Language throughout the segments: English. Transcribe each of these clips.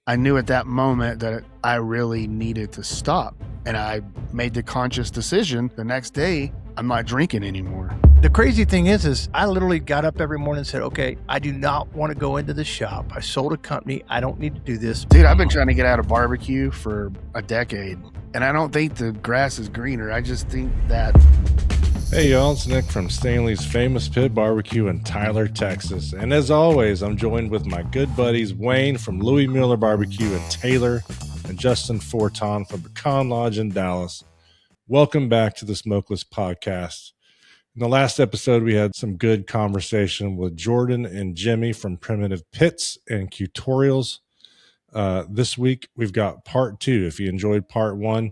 I knew at that moment that I really needed to stop. And I made the conscious decision the next day, I'm not drinking anymore. The crazy thing is I literally got up every morning and said, okay, I do not want to go into the shop. I sold a company. I don't need to do this. Dude, I've been trying to get out of barbecue for a decade. And I don't think the grass is greener. I just think that... Hey y'all, it's Nick from Stanley's Famous Pit Barbecue in Tyler, Texas. And as always, I'm joined with my good buddies Wayne from Louis Mueller Barbecue in Taylor and Justin Forton from Pecan Lodge in Dallas. Welcome back to the Smokeless Podcast. In the last episode, we had some good conversation with Jordan and Jimmy from Primitive Pits and Quetorials. This week, we've got part 2. If you enjoyed part 1,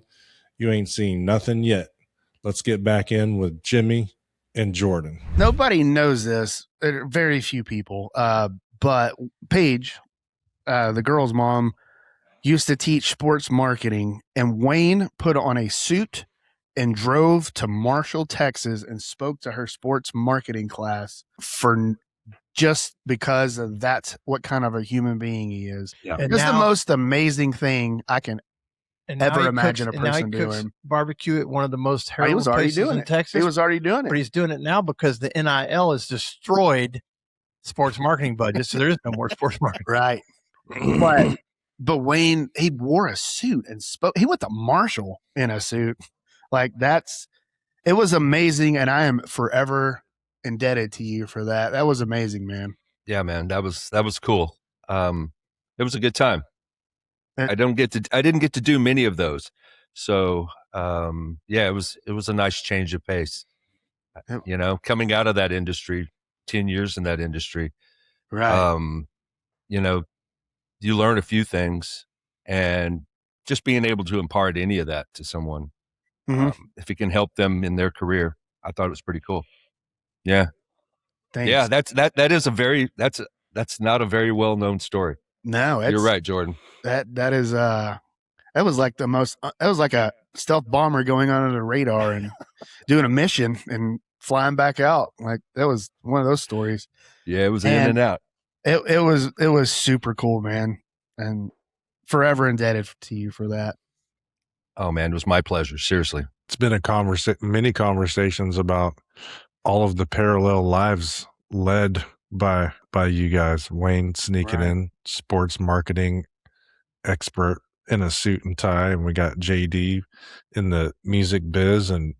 you ain't seen nothing yet. Let's get back in with Jimmy and Jordan. Nobody knows this. Very few people. But Paige, the girl's mom, used to teach sports marketing. And Wayne put on a suit and drove to Marshall, Texas, and spoke to her sports marketing class for just because of that's what kind of a human being he is. Yeah. It's the most amazing thing I can ever imagine a person doing. Barbecue at one of the most terrible places in Texas. He was already doing it. But he's doing it now because the NIL has destroyed sports marketing budgets, so there is no more sports marketing. Right. But Wayne, he wore a suit and spoke. He went to Marshall in a suit. Like it was amazing, and I am forever indebted to you for that. That was amazing, man. Yeah, man, that was cool. It was a good time. I didn't get to do many of those, so yeah, it was a nice change of pace. You know, coming out of that industry, 10 years in that industry, right? You know, you learn a few things, and just being able to impart any of that to someone. Mm-hmm. If it can help them in their career, I thought it was pretty cool. Yeah. Thanks. Yeah. That's not a very well-known story. No, you're right, Jordan. That was like a stealth bomber going under the radar and doing a mission and flying back out. Like that was one of those stories. Yeah. It was in and out. It was super cool, man. And forever indebted to you for that. Oh man, it was my pleasure. Seriously. It's been many conversations about all of the parallel lives led by you guys. Wayne sneaking in, sports marketing expert in a suit and tie, and we got JD in the music biz, and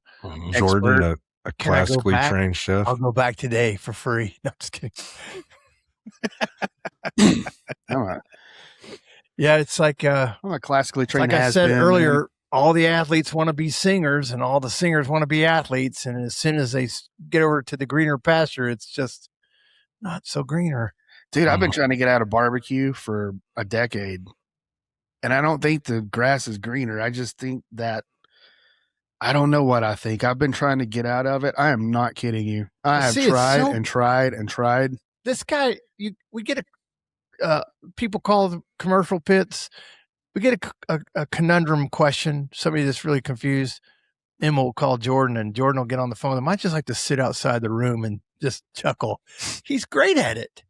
Jordan, a classically trained chef. I'll go back today for free. No, I'm just kidding. Yeah, it's like I'm a classically trained. Like I said earlier, all the athletes want to be singers, and all the singers want to be athletes. And as soon as they get over to the greener pasture, it's just not so greener. Dude, I've been trying to get out of barbecue for a decade, and I don't think the grass is greener. I just think that I don't know what I think. I've been trying to get out of it. I am not kidding you. I have tried and tried. This guy, we get people call the commercial pits. We get a conundrum question, somebody that's really confused. Emma will call Jordan, and Jordan will get on the phone with him. I just like to sit outside the room and just chuckle. He's great at it.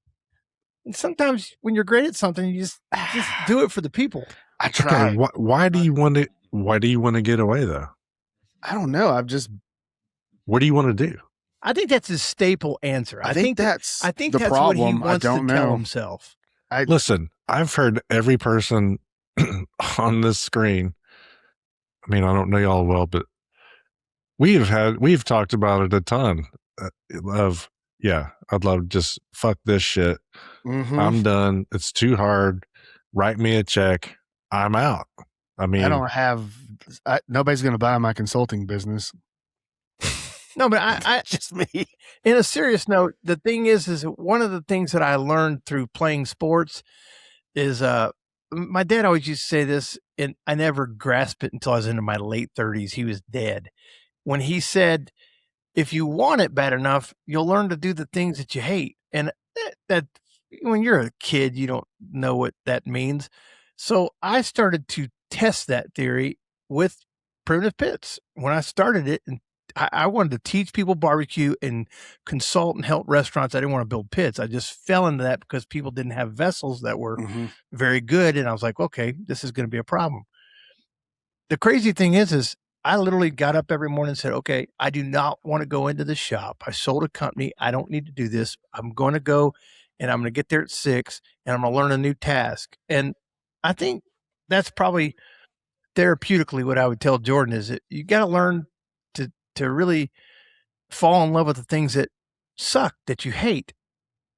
And sometimes when you're great at something, you just do it for the people. I try. Okay, why do you want to get away though? I don't know. What do you want to do? I think that's his staple answer. I think that's the problem. What he wants to tell himself. Listen, I've heard every person on this screen. I mean, I don't know y'all well, but we've talked about it a ton. I'd love to just fuck this shit. Mm-hmm. I'm done. It's too hard. Write me a check. I'm out. I mean, nobody's going to buy my consulting business. No, but I just me. In a serious note, the thing is one of the things that I learned through playing sports is, my dad always used to say this, and I never grasped it until I was into my late 30s. He was dead. When he said, if you want it bad enough, you'll learn to do the things that you hate. And that when you're a kid, you don't know what that means. So I started to test that theory with Primitive Pits. When I started it in I wanted to teach people barbecue and consult and help restaurants. I didn't want to build pits. I just fell into that because people didn't have vessels that were very good. And I was like, okay, this is going to be a problem. The crazy thing is I literally got up every morning and said, okay, I do not want to go into the shop. I sold a company. I don't need to do this. I'm going to go and I'm going to get there at 6 and I'm going to learn a new task. And I think that's probably therapeutically what I would tell Jordan is that you got to learn to really fall in love with the things that suck, that you hate,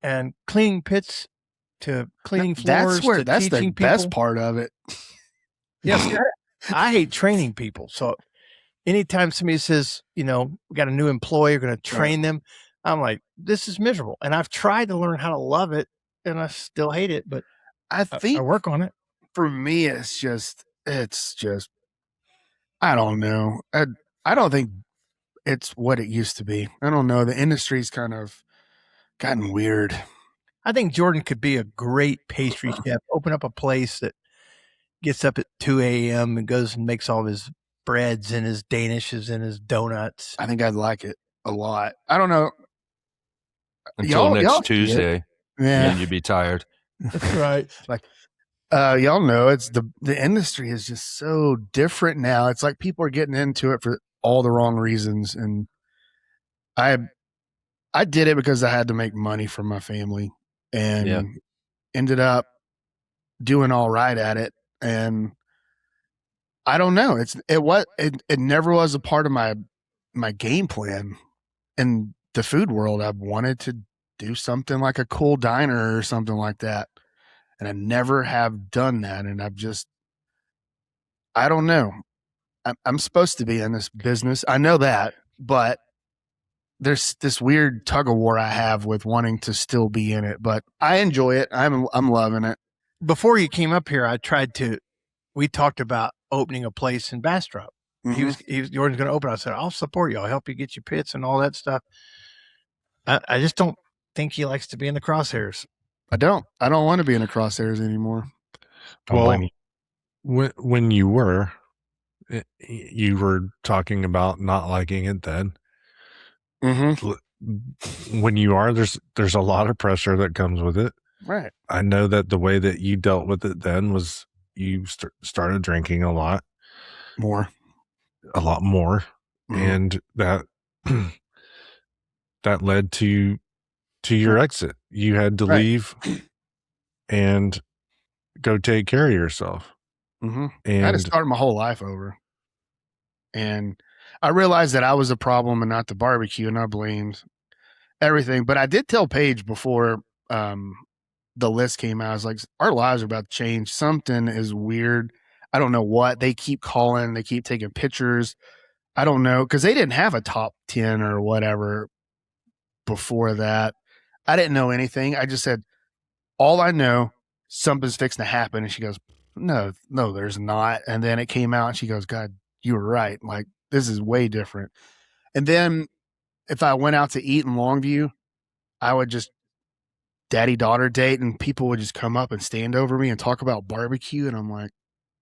and cleaning pits to cleaning floors to that's teaching the people. best part of it. Yes, I hate training people. So anytime somebody says, we got a new employee, you're going to train them, I'm like, this is miserable. And I've tried to learn how to love it, and I still hate it. But I think I work on it. For me, it's just I don't know. I don't think it's what it used to be. I don't know. The industry's kind of gotten weird. I think Jordan could be a great pastry chef. Open up a place that gets up at 2 a.m. and goes and makes all of his breads and his danishes and his donuts. I think I'd like it a lot. I don't know. Until next Tuesday. Yeah. And you'd be tired. That's right. Like, y'all know it's the industry is just so different now. It's like people are getting into it for all the wrong reasons. And I did it because I had to make money for my family and ended up doing all right at it. And I don't know. It never was a part of my game plan in the food world. I wanted to do something like a cool diner or something like that. And I never have done that. And I don't know. I'm supposed to be in this business. I know that, but there's this weird tug of war I have with wanting to still be in it, but I enjoy it. I'm loving it. Before you came up here, we talked about opening a place in Bastrop. Mm-hmm. Jordan's going to open. I said, I'll support you. I'll help you get your pits and all that stuff. I just don't think he likes to be in the crosshairs. I don't want to be in the crosshairs anymore. Well, when you were talking about not liking it then. Mm-hmm. When you are, there's a lot of pressure that comes with it. Right. I know that the way that you dealt with it then was you started drinking a lot more, and that that led to your exit. You had to leave and go take care of yourself. Mm-hmm. And I had to start my whole life over. And I realized that I was a problem and not the barbecue, and I blamed everything. But I did tell Paige before the list came out, I was like, our lives are about to change. Something is weird. I don't know what. They keep calling. They keep taking pictures. I don't know, because they didn't have a top 10 or whatever before that. I didn't know anything. I just said, all I know, something's fixing to happen. And she goes, no, there's not. And then it came out and she goes, God, you were right. Like, this is way different. And then if I went out to eat in Longview, I would just daddy-daughter date and people would just come up and stand over me and talk about barbecue. And I'm like,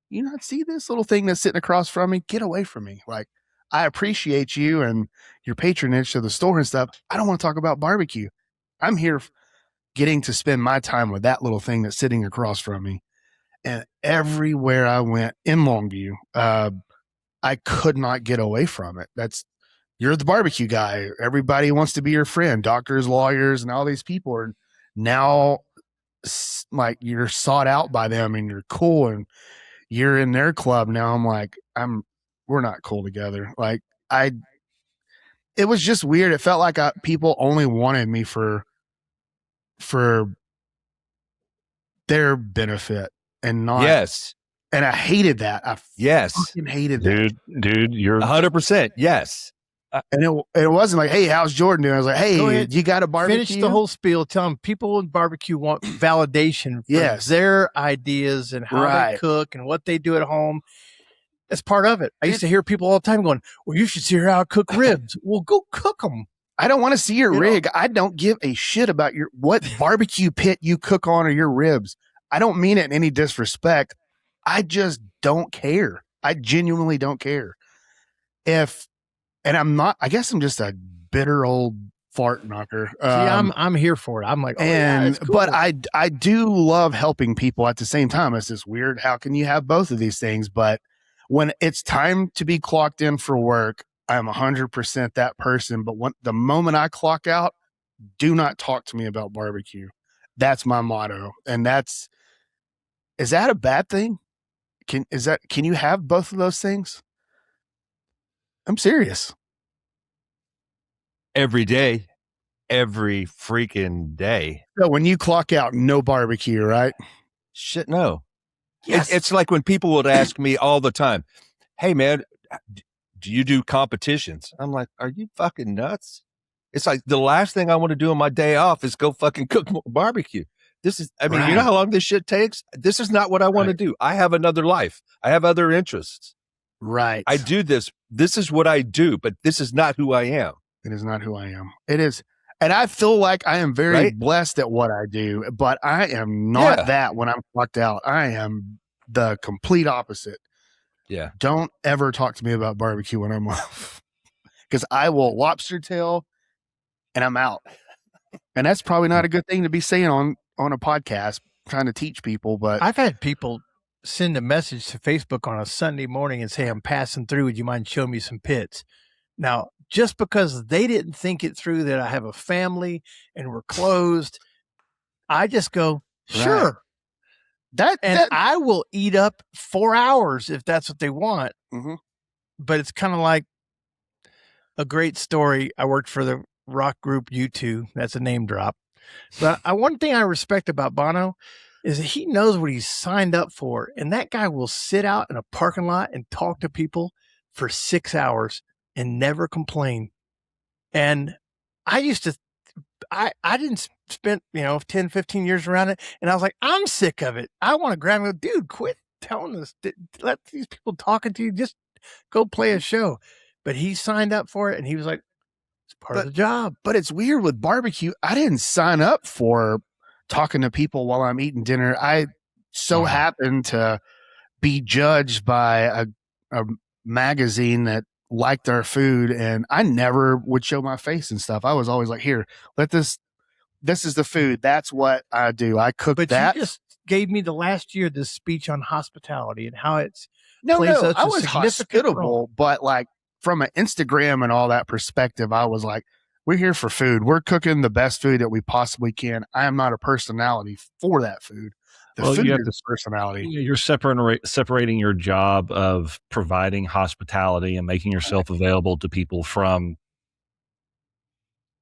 you not see this little thing that's sitting across from me? Get away from me. Like, I appreciate you and your patronage to the store and stuff. I don't want to talk about barbecue. I'm here getting to spend my time with that little thing that's sitting across from me. And everywhere I went in Longview, I could not get away from it. You're the barbecue guy. Everybody wants to be your friend. Doctors, lawyers, and all these people are now like you're sought out by them and you're cool and you're in their club. Now I'm like, we're not cool together. Like it was just weird. It felt like people only wanted me for their benefit and not. Yes. And I hated that. I fucking hated that. Dude, you're 100%. Yes. And it wasn't like, hey, how's Jordan doing? I was like, hey, you got a barbecue? Finish the whole spiel. Tell them people in barbecue want validation for their ideas and how they cook and what they do at home. That's part of it. I used to hear people all the time going, well, you should see how I cook ribs. Well, go cook them. I don't want to see your rig. I don't give a shit about what barbecue pit you cook on or your ribs. I don't mean it in any disrespect. I just don't care. I genuinely don't care. If and I'm not. I guess I'm just a bitter old fart knocker. See, I'm here for it. I'm like, cool. But I do love helping people at the same time. It's just weird. How can you have both of these things? But when it's time to be clocked in for work, I'm 100% that person. But the moment I clock out, do not talk to me about barbecue. That's my motto. And is that a bad thing? Can you have both of those things? I'm serious. Every day, every freaking day. So when you clock out, no barbecue, right? Shit, no. Yes. It's like when people would ask me all the time, hey, man, do you do competitions? I'm like, are you fucking nuts? It's like the last thing I want to do on my day off is go fucking cook more barbecue. You know how long this shit takes? This is not what I want to do. I have another life. I have other interests. Right. I do this. This is what I do, but this is not who I am. It is not who I am. It is. And I feel like I am very blessed at what I do, but I am not that when I'm clocked out. I am the complete opposite. Yeah. Don't ever talk to me about barbecue when I'm off, because I will lobster tail and I'm out. And that's probably not a good thing to be saying on a podcast trying to teach people. But I've had people send a message to Facebook on a Sunday morning and say, I'm passing through. Would you mind showing me some pits? Now, just because they didn't think it through that I have a family and we're closed, I just go, sure. I will eat up 4 hours if that's what they want. Mm-hmm. But it's kind of like a great story. I worked for the rock group U2. That's a name drop. But one thing I respect about Bono is that he knows what he's signed up for. And that guy will sit out in a parking lot and talk to people for 6 hours and never complain. And I used to, I didn't spend, 10, 15 years around it. And I was like, I'm sick of it. I want to grab him and go, dude, quit telling us, let these people talking to you, just go play a show. But he signed up for it and he was like, it's part of the job. But it's weird with barbecue. I didn't sign up for talking to people while I'm eating dinner. I so happened to be judged by a magazine that liked our food, and I never would show my face and stuff. I was always like, here, this is the food. That's what I do. I cook that. You just gave me the last year this speech on hospitality and how it's I was hospitable, but like from an Instagram and all that perspective, I was like, we're here for food. We're cooking the best food that we possibly can. I am not a personality for that food. Food you have is personality. You're separating your job of providing hospitality and making yourself available to people from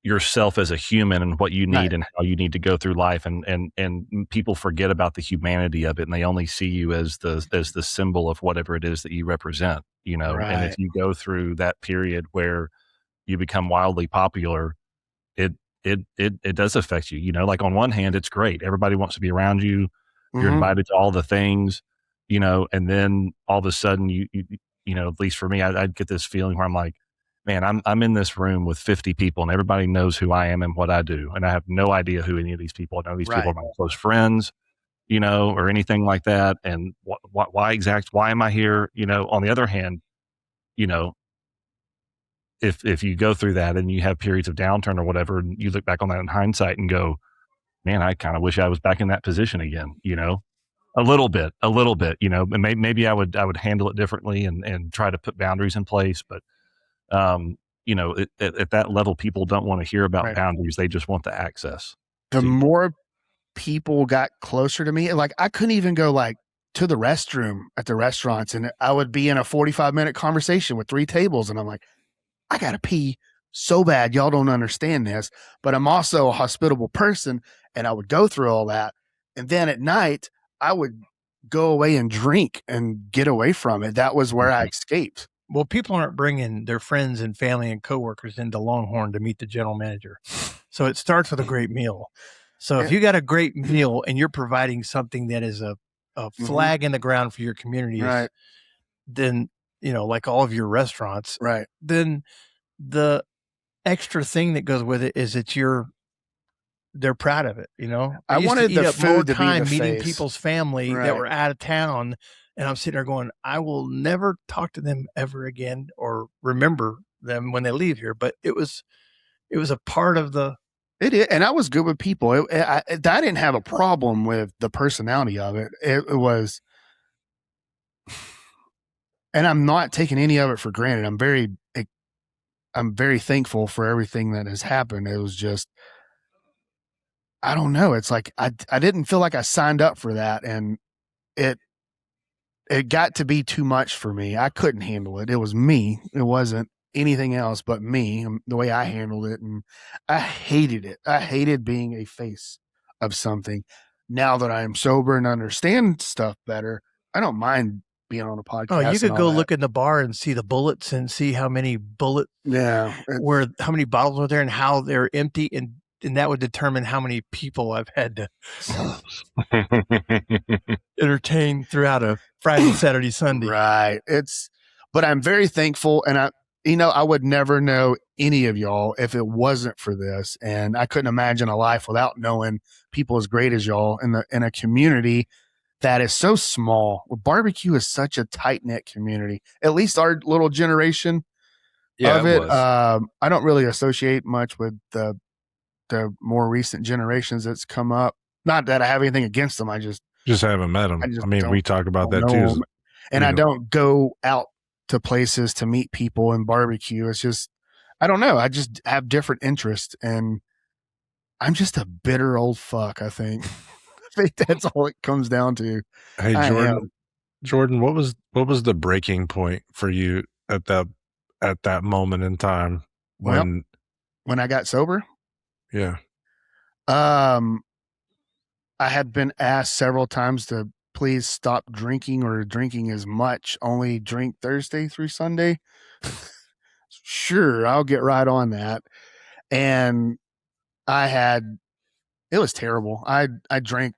yourself as a human and what you need and how you need to go through life. And people forget about the humanity of it, and they only see you as the symbol of whatever it is that you represent, And if you go through that period where you become wildly popular, it does affect you. Like on one hand, it's great. Everybody wants to be around you. You're invited to all the things, and then all of a sudden you at least for me, I'd get this feeling where I'm like, man, I'm in this room with 50 people and everybody knows who I am and what I do. And I have no idea who any of these people are. I know these people are my close friends, or anything like that. And why am I here? On the other hand, if you go through that and you have periods of downturn or whatever, and you look back on that in hindsight and go, man, I kind of wish I was back in that position again, a little bit, and maybe I would handle it differently and try to put boundaries in place. But, at that level, people don't want to hear about boundaries. They just want the access. The more people got closer to me, like I couldn't even go like to the restroom at the restaurants, and I would be in a 45-minute conversation with 3 tables. And I'm like, I got to pee so bad. Y'all don't understand this, but I'm also a hospitable person. And I would go through all that. And then at night, I would go away and drink and get away from it. That was where I escaped. Well, people aren't bringing their friends and family and coworkers into Longhorn to meet the general manager. So it starts with a great meal. So if you got a great meal and you're providing something that is a flag in the ground for your community, then, like all of your restaurants, then the extra thing that goes with it is that they're proud of it. I wanted the food to be the meeting face. people's family that were out of town, and I'm sitting there going, I will never talk to them ever again or remember them when they leave here. But it was a part of the. It is, and I was good with people. I didn't have a problem with the personality of it. It was, and I'm not taking any of it for granted. I'm very thankful for everything that has happened. It was just, I don't know. It's like I didn't feel like I signed up for that, and it got to be too much for me. I couldn't handle it. It was me. It wasn't anything else but me, the way I handled it, and I hated it. I hated being a face of something. Now that I am sober and understand stuff better, I don't mind being on a podcast. Oh, you could and go all that. look in the bar and see the bullets and see how many bullets, Yeah, how many bottles are there and how they're empty, and that would determine how many people I've had to entertain throughout a Friday, Saturday, Sunday. Right. But I'm very thankful, and I would never know any of y'all if it wasn't for this, and I couldn't imagine a life without knowing people as great as y'all in a community that is so small. Barbecue is such a tight knit community. At least our little generation of it. I don't really associate much with the more recent generations that's come up. Not that I have anything against them. I just haven't met them. I mean, we talk about that too. And I don't go out to places to meet people and barbecue. It's just, I don't know. I just have different interests, and I'm just a bitter old fuck, I think. I think that's all it comes down to. Hey, Jordan, what was the breaking point for you at that moment in time when I got sober? Yeah. I had been asked several times to please stop drinking or drinking as much, only drink Thursday through Sunday. Sure, I'll get right on that. And it was terrible. I drank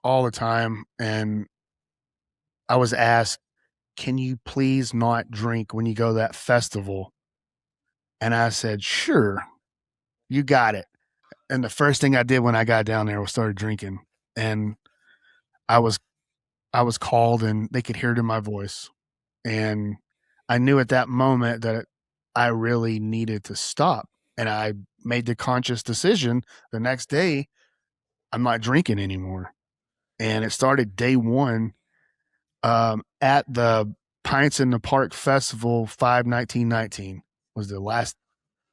all the time, and I was asked, can you please not drink when you go to that festival? And I said, sure, you got it. And the first thing I did when I got down there was started drinking, and I was called, and they could hear it in my voice. And I knew at that moment that I really needed to stop. And I made the conscious decision the next day, I'm not drinking anymore. And it started day one at the Pints in the Park Festival 5/19/19 was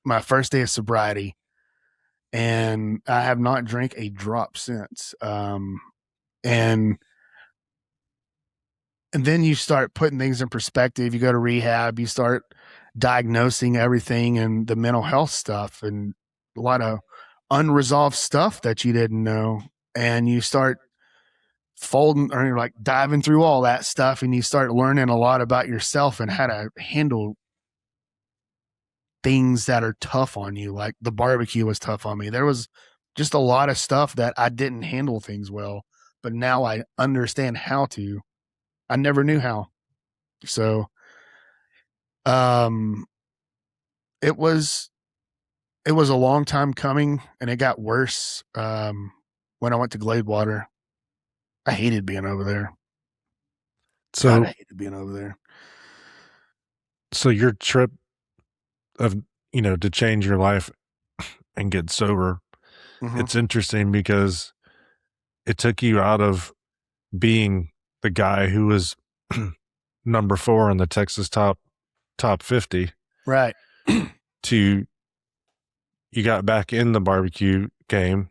my first day of sobriety. And I have not drank a drop since. And then you start putting things in perspective. You go to rehab, you start diagnosing everything and the mental health stuff and a lot of unresolved stuff that you didn't know. And you start folding or like diving through all that stuff, and you start learning a lot about yourself and how to handle things that are tough on you. Like the barbecue was tough on me. There was just a lot of stuff that I didn't handle things well, but now I understand how to. I never knew how. So, it was a long time coming, and it got worse. When I went to Gladewater, I hated being over there. So God, I hated being over there. So your trip of, to change your life and get sober, it's interesting because it took you out of being the guy who was number 4 in the Texas top 50. Right. You got back in the barbecue game.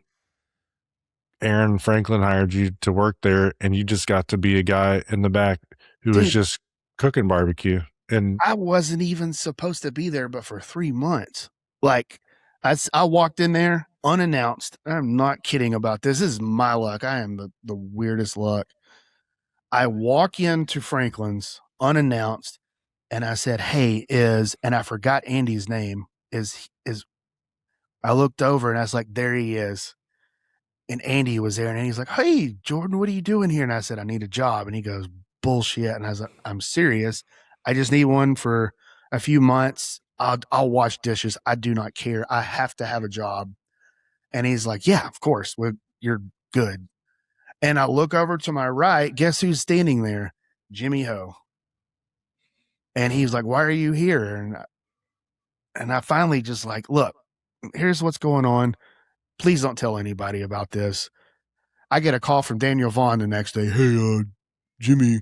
Aaron Franklin hired you to work there, and you just got to be a guy in the back who was just cooking barbecue. And I wasn't even supposed to be there, but for 3 months, like I walked in there unannounced. I'm not kidding about this. This is my luck. I am the weirdest luck. I walk into Franklin's unannounced, and I said, "Hey, and I forgot Andy's name. Is I looked over and I was like, there he is. And Andy was there, and Andy's like, "Hey, Jordan, what are you doing here?" And I said, "I need a job." And he goes, "Bullshit." And I was like, "I'm serious. I just need one for a few months. I'll wash dishes. I do not care. I have to have a job." And he's like, "Yeah, of course. You're good." And I look over to my right. Guess who's standing there? Jimmy Ho. And he's like, "Why are you here?" And And I finally just like, look, here's what's going on. Please don't tell anybody about this. I get a call from Daniel Vaughn the next day. Hey, Jimmy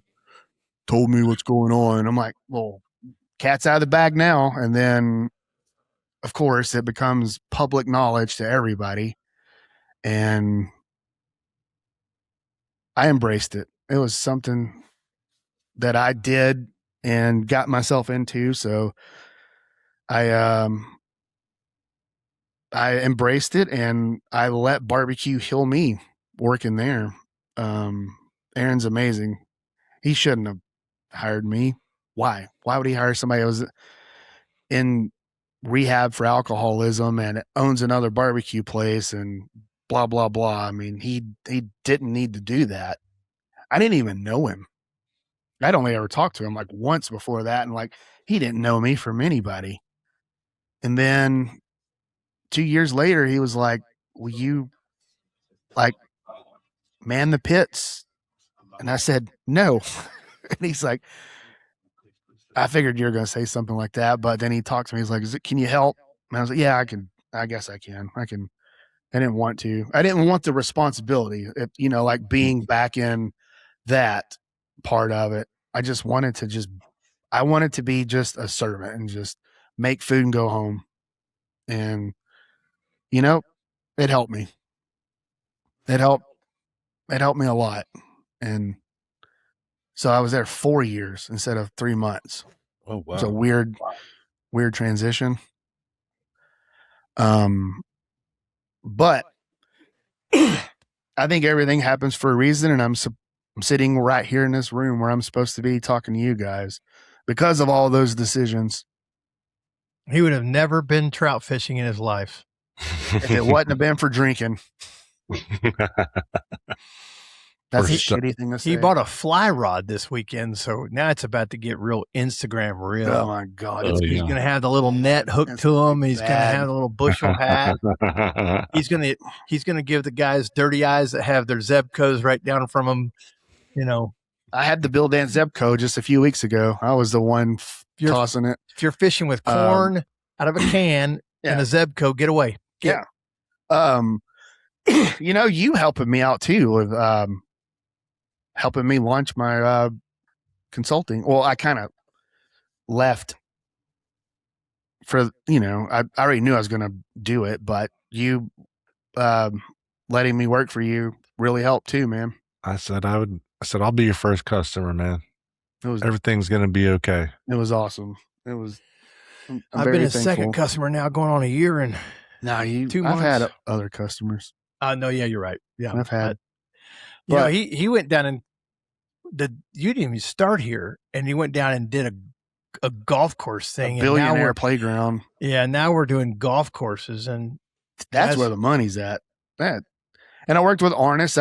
told me what's going on. And I'm like, well, cat's out of the bag now. And then, of course, it becomes public knowledge to everybody. And I embraced it. It was something that I did and got myself into. So I embraced it and I let barbecue heal me working there. Aaron's amazing. He shouldn't have hired me. Why? Why would he hire somebody who was in rehab for alcoholism and owns another barbecue place and blah blah blah? I mean, he didn't need to do that. I didn't even know him. I'd only ever talked to him like once before that, and like he didn't know me from anybody. And then 2 years later, he was like, "Will you like man the pits?" And I said, "No." And he's like, "I figured you were going to say something like that." But then he talked to me. He's like, "Can you help?" And I was like, "Yeah, I can. I guess I can. I can." I didn't want to. I didn't want the responsibility, like being back in that part of it. I just wanted to I wanted to be just a servant and just make food and go home. And, it helped me. It helped. It helped me a lot. And so I was there 4 years instead of 3 months. Oh, wow. It's a weird transition. But I think everything happens for a reason. And I'm sitting right here in this room where I'm supposed to be talking to you guys because of all those decisions. He would have never been trout fishing in his life if it wouldn't have been for drinking. That's a shitty thing to say. He bought a fly rod this weekend, so now it's about to get real Instagram real. Oh my God. He's going to have the little net hooked to him. He's going to have the little bushel hat. He's going to give the guys dirty eyes that have their Zebcos right down from them. I had the Bill Dan Zebco just a few weeks ago. I was the one tossing it. If you're fishing with corn out of a can and a Zebco, get away. You helping me out too with helping me launch my consulting. Well, I kind of left for, I already knew I was going to do it, but you letting me work for you really helped too, man. I said I'll be your first customer, man. Everything's going to be okay. It was awesome. It was. I've been a second customer now, going on a year and 2 months. I've had other customers. No, yeah, you're right. Yeah, I've had. But he went down and you didn't even start here, and he went down and did a golf course thing, a billionaire playground. Yeah, now we're doing golf courses, and that's where the money's at. And I worked with Arnis.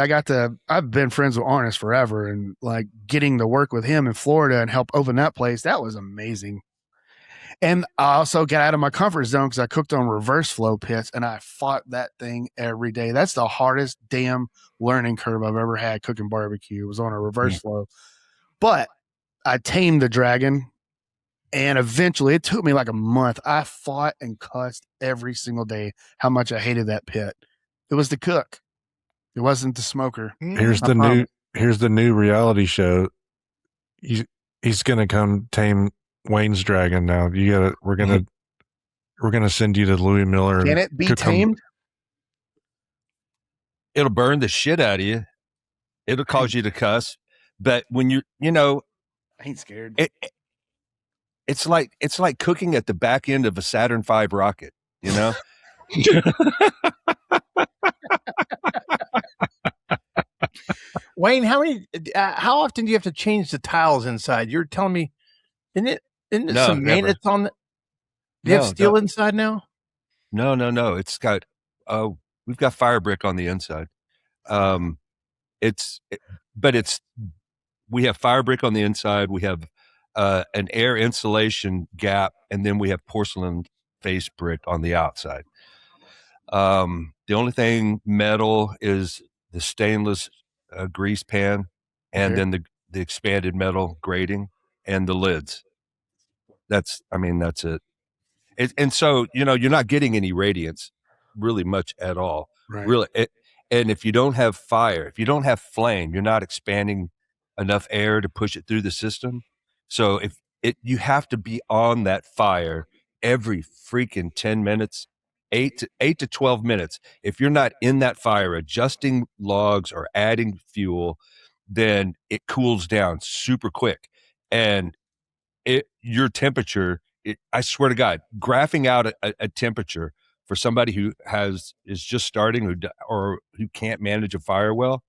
I've been friends with Arnis forever, and like getting to work with him in Florida and help open that place, that was amazing. And I also got out of my comfort zone because I cooked on reverse flow pits, and I fought that thing every day. That's the hardest damn learning curve I've ever had cooking barbecue. It was on a reverse flow. But I tamed the dragon, and eventually it took me like a month. I fought and cussed every single day how much I hated that pit. It was the cook. It wasn't the smoker. Here's the new reality show. He's going to come tame Wayne's dragon now. We're gonna send you to Louis Miller. Can it be tamed? It'll burn the shit out of you. It'll cause you to cuss. But when I ain't scared. It's like cooking at the back end of a Saturn V rocket, Wayne, how often do you have to change the tiles inside? You're telling me, isn't it some maintenance on the? Do you have steel inside now? No. It's got we've got fire brick on the inside. We have fire brick on the inside. We have an air insulation gap, and then we have porcelain face brick on the outside. The only thing metal is the stainless grease pan, and then the expanded metal grating and the lids. That's it. And so, you're not getting any radiance really much at all. Right. Really. And if you don't have fire, if you don't have flame, you're not expanding enough air to push it through the system. So you have to be on that fire every freaking 10 minutes, 8 to 12 minutes. If you're not in that fire adjusting logs or adding fuel, then it cools down super quick. And your temperature, I swear to God, graphing out a temperature for somebody who is just starting or who can't manage a fire well,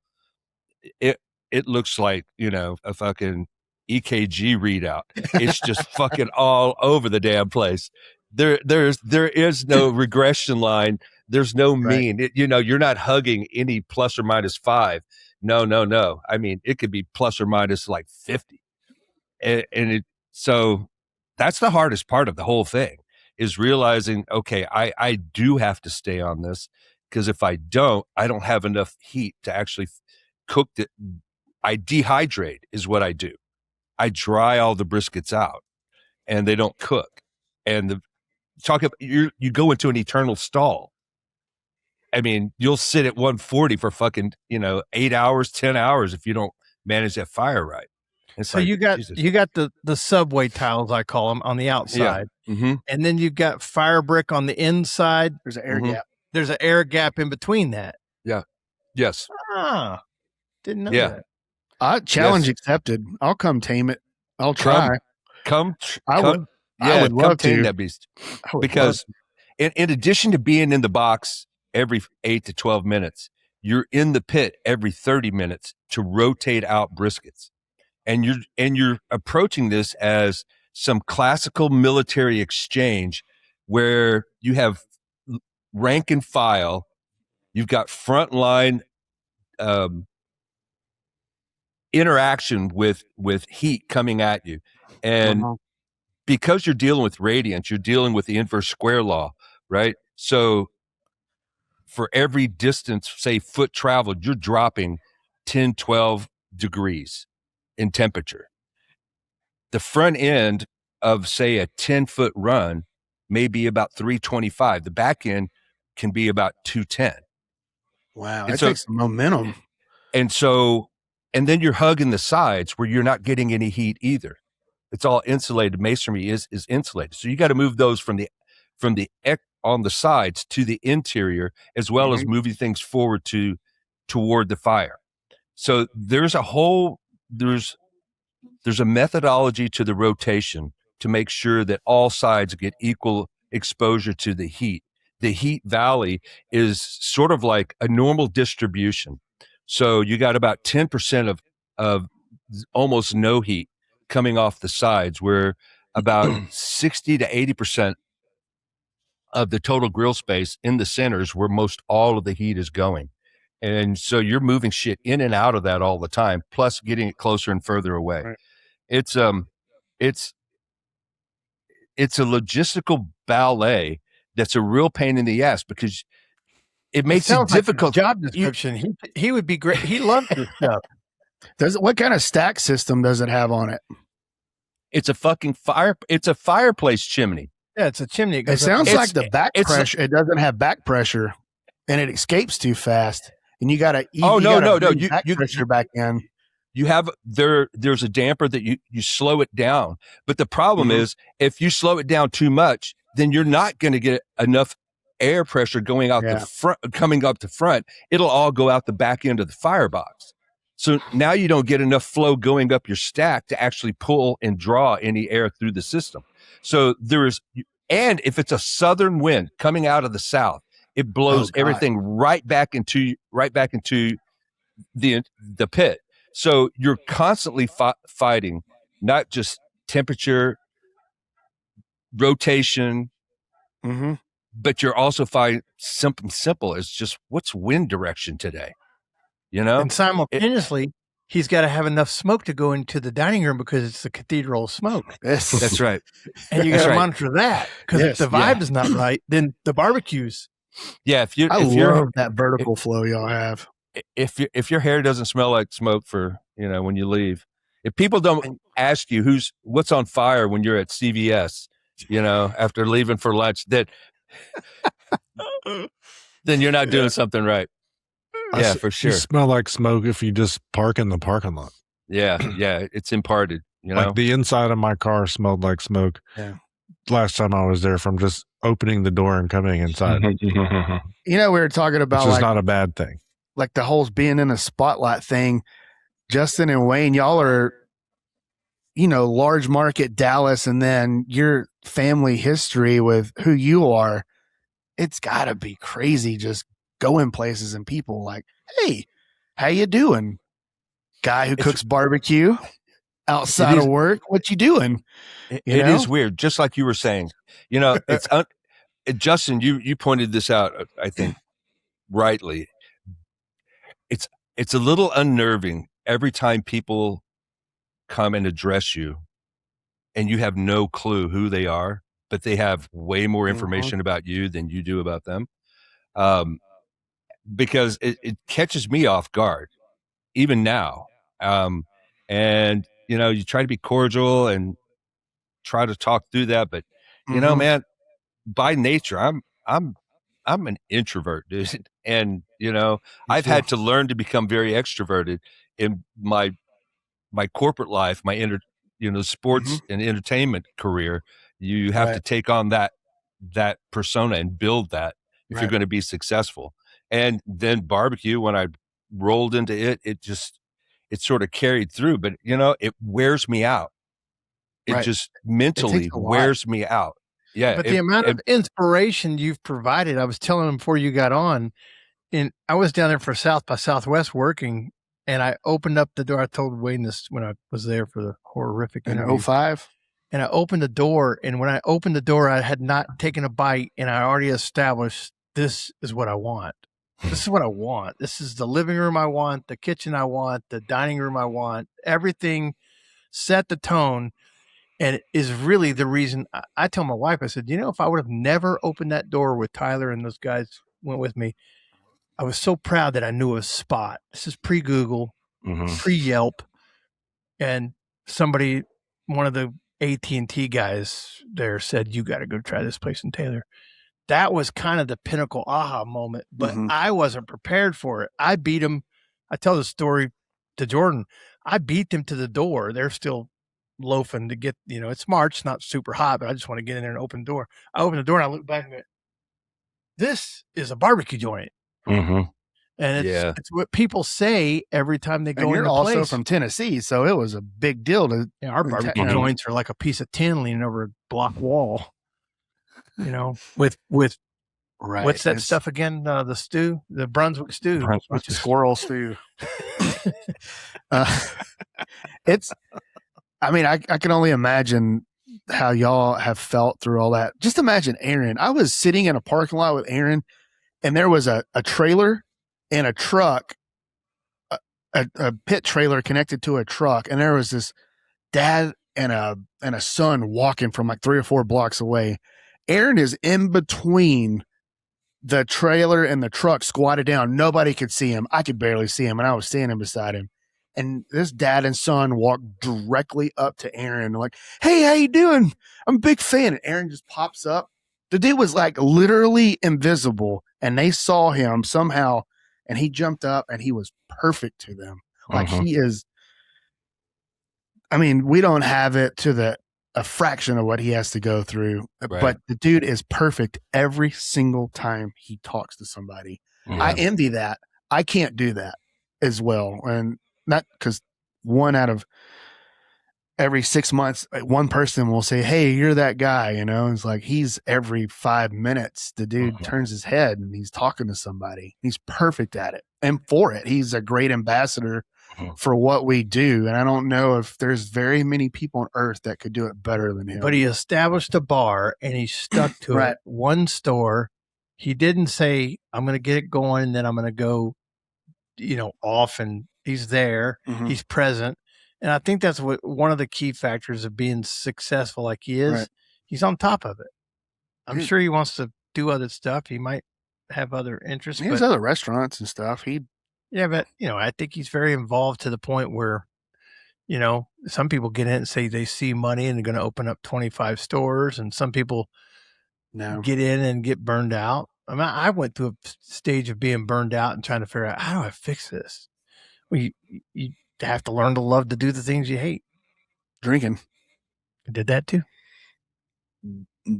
it looks like, a fucking EKG readout. It's just fucking all over the damn place. There is no regression line. There's no mean. You're not hugging any plus or minus 5. No. I mean, it could be plus or minus like 50. So that's the hardest part of the whole thing, is realizing, okay, I do have to stay on this, because if I don't have enough heat to actually cook it. I dehydrate is what I do. I dry all the briskets out and they don't cook. And you go into an eternal stall. I mean, you'll sit at 140 for fucking, 8 hours, 10 hours if you don't manage that fire right. So you got the subway tiles, I call them, on the outside. Yeah. Mm-hmm. And then you've got fire brick on the inside. There's an air gap. There's an air gap in between that. Yeah. Yes. Didn't know that. Challenge accepted. I'll come tame it. I'll try. I would love to tame that beast, because in addition to being in the box every 8 to 12 minutes, you're in the pit every 30 minutes to rotate out briskets, and you're approaching this as some classical military exchange where you have rank and file, you've got frontline interaction with heat coming at you, and because you're dealing with radiance, you're dealing with the inverse square law, right? So for every distance, say foot traveled, you're dropping 10, 12 degrees in temperature. The front end of, say, a 10-foot run may be about 325. The back end can be about 210. Wow, that takes some momentum. And then you're hugging the sides where you're not getting any heat either. It's all insulated. Masonry is insulated. So you got to move those from the on the sides to the interior, as well as moving things forward toward the fire. So there's a methodology to the rotation to make sure that all sides get equal exposure to the heat. The heat valley is sort of like a normal distribution. So you got about 10% of almost no heat coming off the sides, where about 60 to 80% of the total grill space in the centers where most all of the heat is going. And so you're moving shit in and out of that all the time, plus getting it closer and further away. Right. It's a logistical ballet that's a real pain in the ass, because it makes it difficult. Like job description. He would be great. He loves this stuff. What kind of stack system does it have on it? It's a fucking it's a fireplace chimney. Yeah, it's a chimney. It sounds like the back pressure. It doesn't have back pressure, and it escapes too fast. And you got to back pressure back in. You have there's a damper that you slow it down, but the problem is, if you slow it down too much, then you're not going to get enough air pressure going out the front, coming up the front. It'll all go out the back end of the firebox. So now you don't get enough flow going up your stack to actually pull and draw any air through the system. So and if it's a southern wind coming out of the south, it blows everything right back into the pit. So you're constantly fighting not just temperature, rotation, but you're also fighting something simple as just what's wind direction today. And simultaneously, he's got to have enough smoke to go into the dining room, because it's the cathedral smoke. That's right. And you got to monitor that, because if the vibe is not right, then the barbecues. Yeah, I love that vertical flow y'all have. If your hair doesn't smell like smoke for when you leave, if people don't ask you what's on fire when you're at CVS, after leaving for lunch, then you're not doing something right. Yeah, for sure. You smell like smoke if you just park in the parking lot. Yeah, it's imparted. Like the inside of my car smelled like smoke. Yeah. Last time I was there, from just opening the door and coming inside. We were talking about which is not a bad thing. Like the whole being in a spotlight thing. Justin and Wayne, y'all are, large market Dallas, and then your family history with who you are. It's got to be crazy just going places and people like, hey, how you doing? Guy who cooks barbecue outside of work. What you doing? It is weird. Just like you were saying, it's Justin, you pointed this out, I think rightly. It's a little unnerving every time people come and address you and you have no clue who they are, but they have way more information about you than you do about them. Because it catches me off guard, even now. And you try to be cordial and try to talk through that, but man, by nature, I'm an introvert, dude. And I've had to learn to become very extroverted in my corporate life, my sports and entertainment career. You have to take on that persona and build that if you're going to be successful. And then barbecue, when I rolled into it sort of carried through, but it wears me out. It just mentally wears me out. Yeah. But the amount of inspiration you've provided, I was telling him before you got on, and I was down there for South by Southwest working, and I opened up the door. I told Wayne this when I was there for the horrific interview. In 05? And I opened the door, and when I opened the door, I had not taken a bite, and I already established this is what I want. This is what I want. This is the living room I want, the kitchen I want, the dining room I want. Everything set the tone. And it is really the reason I tell my wife, I said, if I would have never opened that door with Tyler and those guys went with me, I was so proud that I knew a spot. This is pre-Google, pre-Yelp. And somebody, one of the AT&T guys there said, you got to go try this place in Taylor. That was kind of the pinnacle aha moment, but I wasn't prepared for it. I beat them. I tell the story to Jordan. I beat them to the door. They're still loafing to get, it's March, not super hot, but I just want to get in there and open the door. I open the door and I look back and go, this is a barbecue joint. And it's what people say every time they go in. You're also from Tennessee, so it was a big deal to our barbecue joints are like a piece of tin leaning over a block wall. With what's that stuff again? The stew, the Brunswick stew, which is squirrel stew. I can only imagine how y'all have felt through all that. Just imagine Aaron. I was sitting in a parking lot with Aaron, and there was a trailer and a truck, a pit trailer connected to a truck, and there was this dad and a son walking from like 3 or 4 blocks away. Aaron is in between the trailer and the truck, squatted down. Nobody could see him. I could barely see him, and I was standing beside him. And this dad and son walked directly up to Aaron, like, hey, how you doing? I'm a big fan. And Aaron just pops up. The dude was like literally invisible, and they saw him somehow, and he jumped up, and he was perfect to them. Like he is. We don't have it to a fraction of what he has to go through, but the dude is perfect every single time he talks to somebody. I envy that. I can't do that as well. And not because 1 out of every 6 months, one person will say, hey, you're that guy, it's like, he's every 5 minutes, the dude turns his head and he's talking to somebody. He's perfect at it. And for it, he's a great ambassador for what we do. And I don't know if there's very many people on earth that could do it better than him. But he established a bar and he stuck to it. One store. He didn't say, I'm going to get it going, and then I'm going to go, off, and he's there. He's present. And I think that's one of the key factors of being successful like he is. He's on top of it. I'm sure he wants to do other stuff. He might have other interests. He has other restaurants and stuff. Yeah, but I think he's very involved to the point where You know, some people get in and say they see money and they're going to open up 25 stores, and some people get in and get burned out. I mean, I went through a stage of being burned out and trying to figure out, how do I fix this? Well, you have to learn to love to do the things you hate. Drinking. I did that too.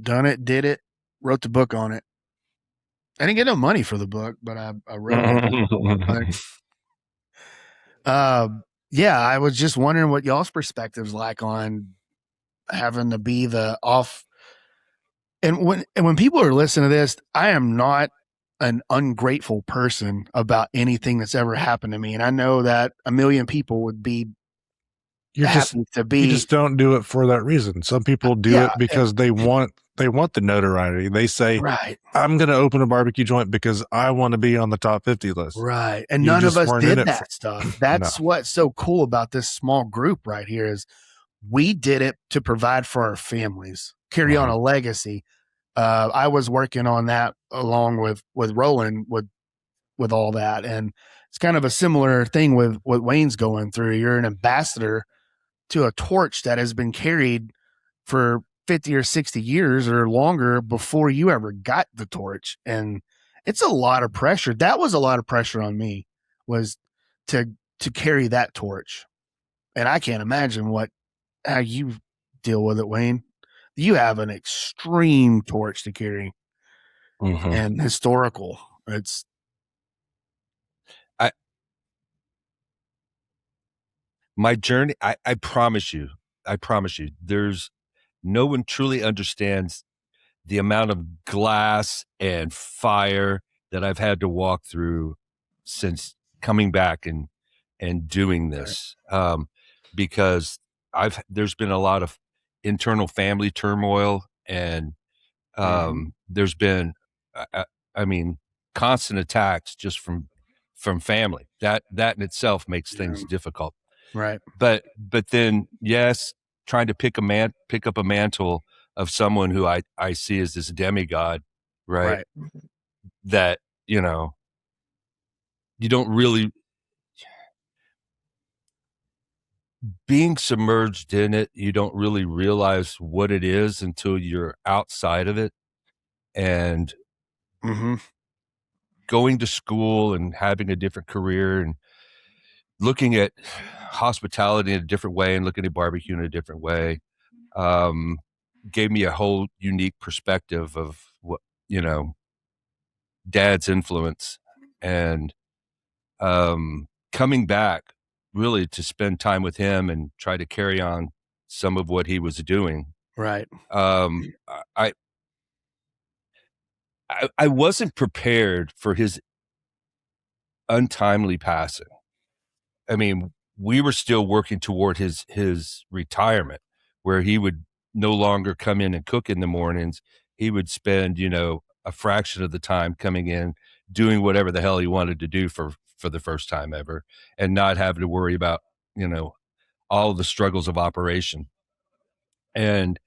Done it, did it, wrote the book on it. I didn't get no money for the book, but I wrote it. Yeah, I was just wondering what y'all's perspectives like on having to be the off. And when people are listening to this, I am not an ungrateful person about anything that's ever happened to me, and I know that a million people would be You just don't do it for that reason. Some people do it because they want the notoriety. They say, right, I'm going to open a barbecue joint because I want to be on the top 50 list. Right. And none of us did that stuff. That's what's so cool about this small group right here is we did it to provide for our families, carry on a legacy. I was working on that along with Roland with all that. And it's kind of a similar thing with what Wayne's going through. You're an ambassador to a torch that has been carried for 50 or 60 years or longer before you ever got the torch. And it's a lot of pressure. That was a lot of pressure on me, was to carry that torch. And I can't imagine how you deal with it, Wayne. You have an extreme torch to carry and historical. My journey, I promise you, there's no one truly understands the amount of glass and fire that I've had to walk through since coming back and doing this. Because there's been a lot of internal family turmoil, and there's been, I mean, constant attacks just from family. That in itself makes things difficult. Right. But then, yes, trying to pick up a mantle of someone who I see as this demigod, right? That, you don't really, being submerged in it, you don't really realize what it is until you're outside of it. And going to school and having a different career and looking at hospitality in a different way and looking at barbecue in a different way, gave me a whole unique perspective of what, Dad's influence, and coming back really to spend time with him and try to carry on some of what he was doing. Right. I wasn't prepared for his untimely passing. I mean, we were still working toward his retirement, where he would no longer come in and cook in the mornings. He would spend, a fraction of the time coming in, doing whatever the hell he wanted to do for the first time ever, and not having to worry about, all of the struggles of operation. And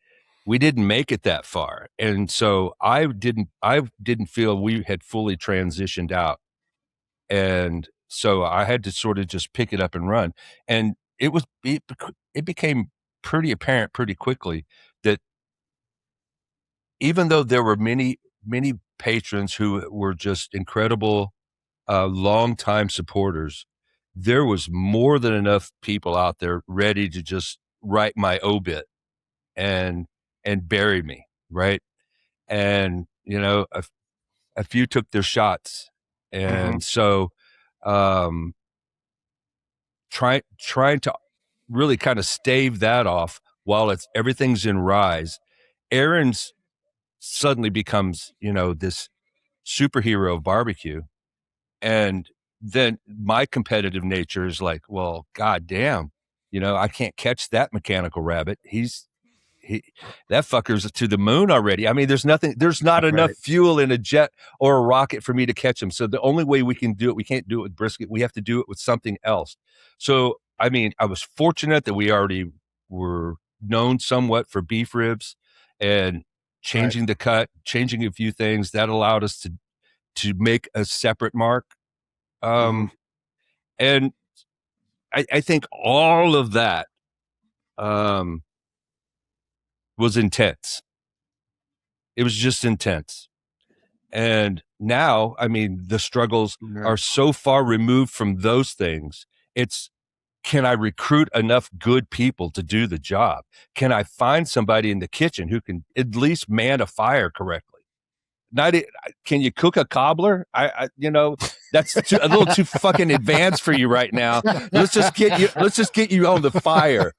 we didn't make it that far. And so I didn't feel we had fully transitioned out. And so I had to sort of just pick it up and run. And it became pretty apparent pretty quickly that even though there were many, many patrons who were just incredible, longtime supporters, there was more than enough people out there ready to just write my obit and bury me, right? And a few took their shots, and so trying to really kind of stave that off while everything's in rise. Aaron's suddenly becomes this superhero of barbecue, and then my competitive nature is like, well, god damn, I can't catch that mechanical rabbit. That fucker's to the moon already. I mean, there's not enough fuel in a jet or a rocket for me to catch him. So the only way we can do it, we can't do it with brisket. We have to do it with something else. So, I mean, I was fortunate that we already were known somewhat for beef ribs, and changing the cut, changing a few things that allowed us to make a separate mark. And I think all of that was intense. It was just intense. And now, I mean, the struggles are so far removed from those things. It's, can I recruit enough good people to do the job? Can I find somebody in the kitchen who can at least man a fire correctly? Can you cook a cobbler? That's a little too fucking advanced for you right now. Let's just get you on the fire.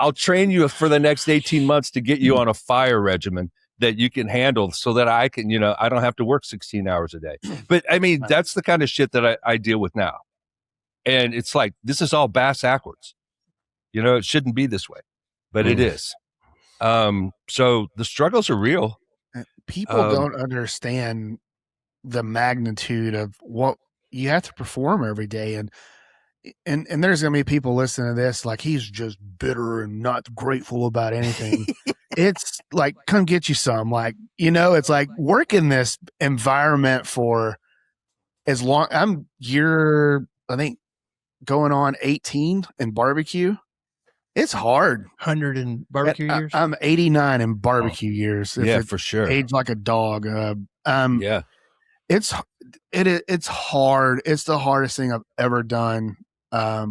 I'll train you for the next 18 months to get you on a fire regimen that you can handle so that I can, I don't have to work 16 hours a day. But I mean, that's the kind of shit that I deal with now. And it's like, this is all bass backwards. It shouldn't be this way, but it is. So the struggles are real. People don't understand the magnitude of what you have to perform every day. And there's going to be people listening to this like he's just bitter and not grateful about anything. It's like, come get you some. Like, it's like work in this environment for as long. I think, going on 18 in barbecue. It's hard. 100 in barbecue years? I'm 89 in barbecue years. Yeah, for sure. Aged like a dog. Yeah. It's hard. It's the hardest thing I've ever done. But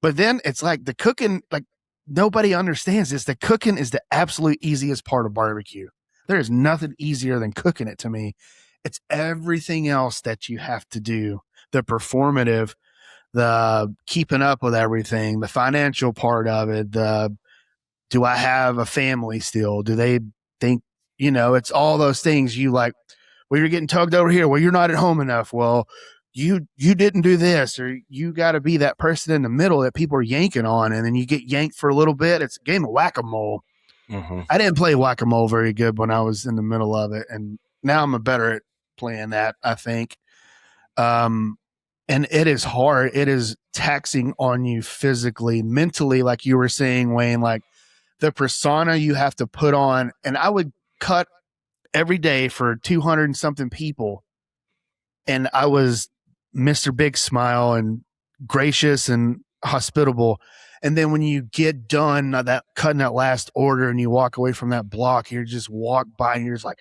then it's like the cooking, like nobody understands this. The cooking is the absolute easiest part of barbecue. There is nothing easier than cooking it to me. It's everything else that you have to do. The performative, the keeping up with everything, the financial part of it, do I have a family still? Do they think, it's all those things you like, well, you're getting tugged over here. Well, you're not at home enough. Well, you didn't do this, or you got to be that person in the middle that people are yanking on. And then you get yanked for a little bit. It's a game of whack-a-mole. Mm-hmm. I didn't play whack-a-mole very good when I was in the middle of it. And now I'm better at playing that, I think. And it is hard. It is taxing on you physically, mentally, like you were saying, Wayne, like the persona you have to put on. And I would cut every day for 200 and something people. And I was Mr. Big Smile and gracious and hospitable. And then when you get done cutting that last order and you walk away from that block, you just walk by and you're just like,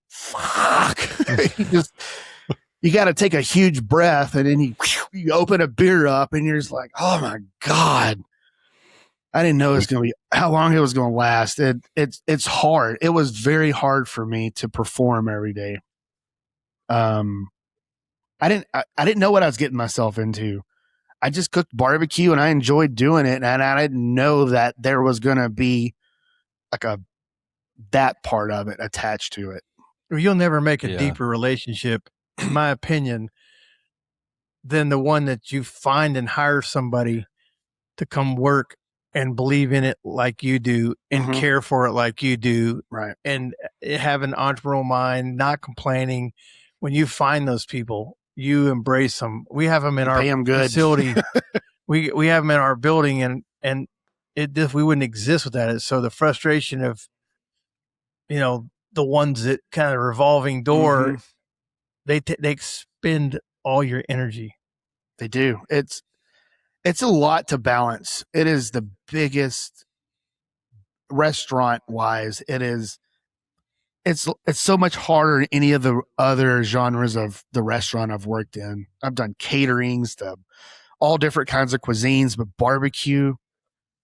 fuck. You got to take a huge breath, and then you open a beer up and you're just like, oh my God, I didn't know how long it was going to last. It's hard. It was very hard for me to perform every day. I didn't know what I was getting myself into. I just cooked barbecue and I enjoyed doing it. And I didn't know that there was going to be like that part of it attached to it. You'll never make a deeper relationship, in my opinion, than the one that you find and hire somebody to come work and believe in it like you do and care for it like you do. Right. And have an entrepreneurial mind, not complaining. When you find those people, you embrace them. We have them in our facility. we have them in our building, and we wouldn't exist without it. So the frustration of, the ones that kind of revolving door, they expend all your energy. They do. It's a lot to balance. It is the biggest restaurant wise. It's so much harder than any of the other genres of the restaurant I've worked in. I've done caterings to all different kinds of cuisines, but barbecue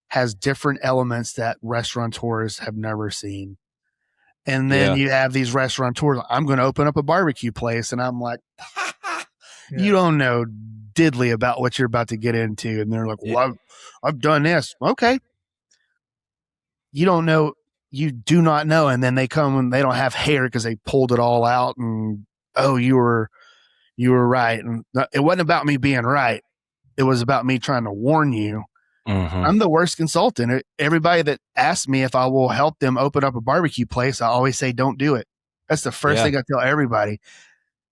has different elements that restaurateurs have never seen. And then you have these restaurateurs, I'm going to open up a barbecue place. And I'm like, you don't know diddly about what you're about to get into. And they're like, well, I've done this. Okay. You don't know. You do not know. And then they come and they don't have hair because they pulled it all out. And, you were right. And it wasn't about me being right. It was about me trying to warn you. I'm the worst consultant. Everybody that asks me if I will help them open up a barbecue place, I always say, don't do it. That's the first thing I tell everybody.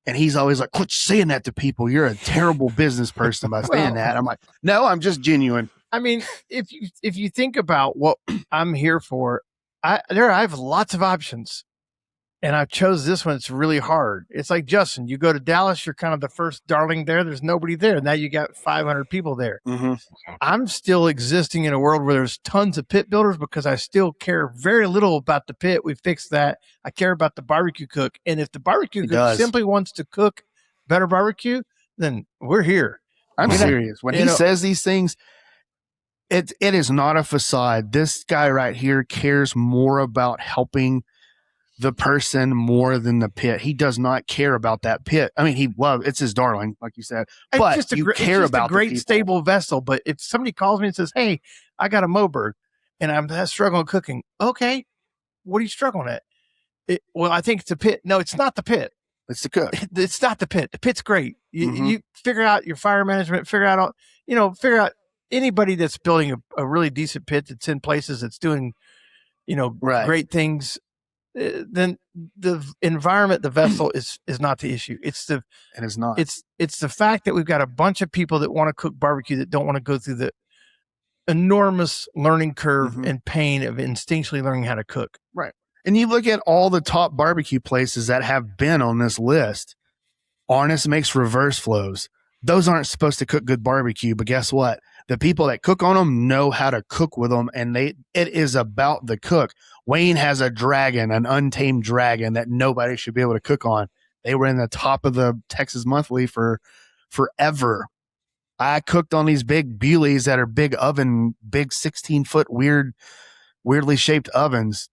And he's always like, quit saying that to people. You're a terrible business person by saying that. I'm like, no, I'm just genuine. I mean, if you think about what I'm here for, I have lots of options. and I chose this one. It's really hard. It's like, Justin, you go to Dallas, you're kind of the first darling there. There's nobody there. Now you got 500 people there. Mm-hmm. I'm still existing in a world where there's tons of pit builders because I still care very little about the pit. We fixed that. I care about the barbecue cook. And if the barbecue cook simply wants to cook better barbecue, then we're here. I'm serious. When he says these things, it is not a facade. This guy right here cares more about helping the person more than the pit. He does not care about that pit. I mean, it's his darling, like you said, but it's just you care about a great stable vessel. But if somebody calls me and says, "Hey, I got a Moberg and I'm struggling cooking," okay, what are you struggling at? Well, I think it's the pit. No, it's not the pit. It's the cook. It's not the pit. The pit's great. You figure out your fire management, figure out anybody that's building a really decent pit that's in places that's doing, great things. Then the environment, the vessel is not the issue. It is not. It's the fact that we've got a bunch of people that want to cook barbecue that don't want to go through the enormous learning curve and pain of instinctually learning how to cook. Right. And you look at all the top barbecue places that have been on this list. Arnis makes reverse flows. Those aren't supposed to cook good barbecue, but guess what? The people that cook on them know how to cook with them, and it is about the cook. Wayne has a dragon, an untamed dragon that nobody should be able to cook on. They were in the top of the Texas Monthly for forever. I cooked on these big Bewleys that are big 16-foot weirdly shaped ovens.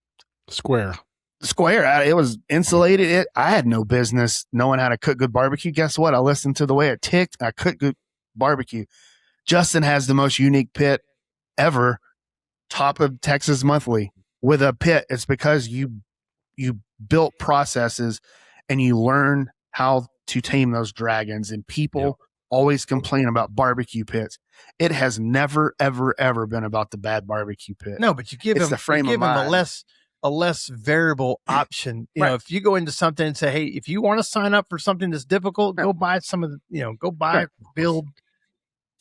Square. It was insulated. I had no business knowing how to cook good barbecue. Guess what? I listened to the way it ticked. I cooked good barbecue. Justin has the most unique pit ever, top of Texas Monthly with a pit. It's because you built processes and you learn how to tame those dragons. And people always complain about barbecue pits. It has never, ever, ever been about the bad barbecue pit. No, but you give them a less variable option. You know, if you go into something and say, "Hey, if you want to sign up for something that's difficult, go buy build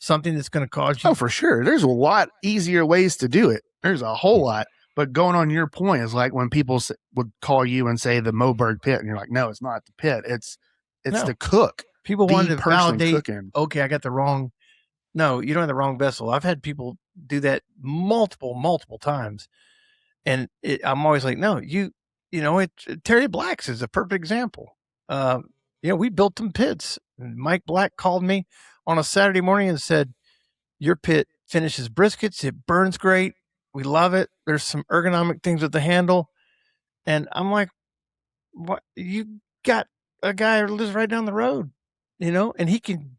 something that's going to cause you." Oh, for sure. There's a lot easier ways to do it. There's a whole lot. But going on your point is like when people would call you and say the Moberg pit, and you're like, "No, it's not the pit. It's the cook." People wanted to validate. Cooking. Okay, I got the wrong. No, you don't have the wrong vessel. I've had people do that multiple times. And I'm always like, no, Terry Black's is a perfect example. We built them pits. Mike Black called me on a Saturday morning and said, "Your pit finishes briskets. It burns great. We love it. There's some ergonomic things with the handle." And I'm like, "What? You got a guy who lives right down the road, and he can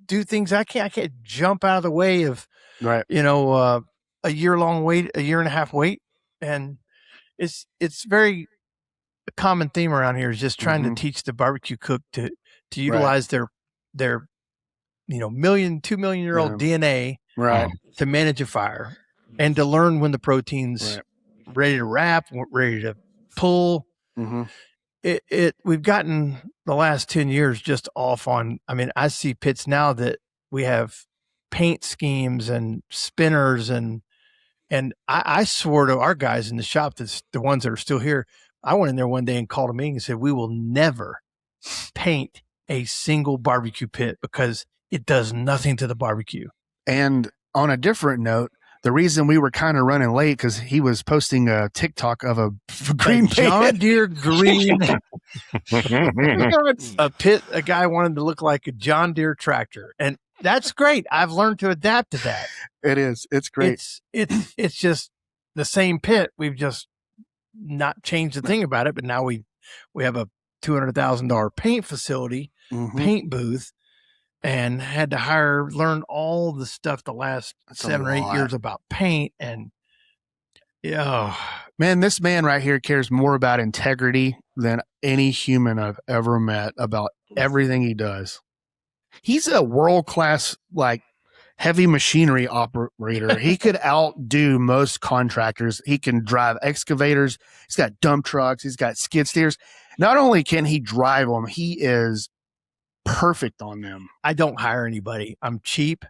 do things I can't. I can't jump out of the way of, a year-long wait, a year and a half wait." And it's very a common theme around here is just trying to teach the barbecue cook to utilize their 2 million year old DNA to manage a fire and to learn when the protein's ready to wrap, ready to pull. We've gotten the last 10 years just off on. I mean, I see pits now that we have paint schemes and spinners and I swore to our guys in the shop, that's the ones that are still here. I went in there one day and called a meeting and said, "We will never paint a single barbecue pit because it does nothing to the barbecue." And on a different note, the reason we were kind of running late because he was posting a TikTok of a green John Deere green a pit. A guy wanted to look like a John Deere tractor, and that's great. I've learned to adapt to that. It is. It's great. It's just the same pit. We've just not changed the thing about it, but now we have a $200,000 paint facility, paint booth, and had to learn all the stuff the last 7 or 8 years about paint. And man, this man right here cares more about integrity than any human I've ever met about everything he does. He's a world-class, heavy machinery operator. He could outdo most contractors. He can drive excavators. He's got dump trucks. He's got skid steers. Not only can he drive them, he is perfect on them. I don't hire anybody. I'm cheap,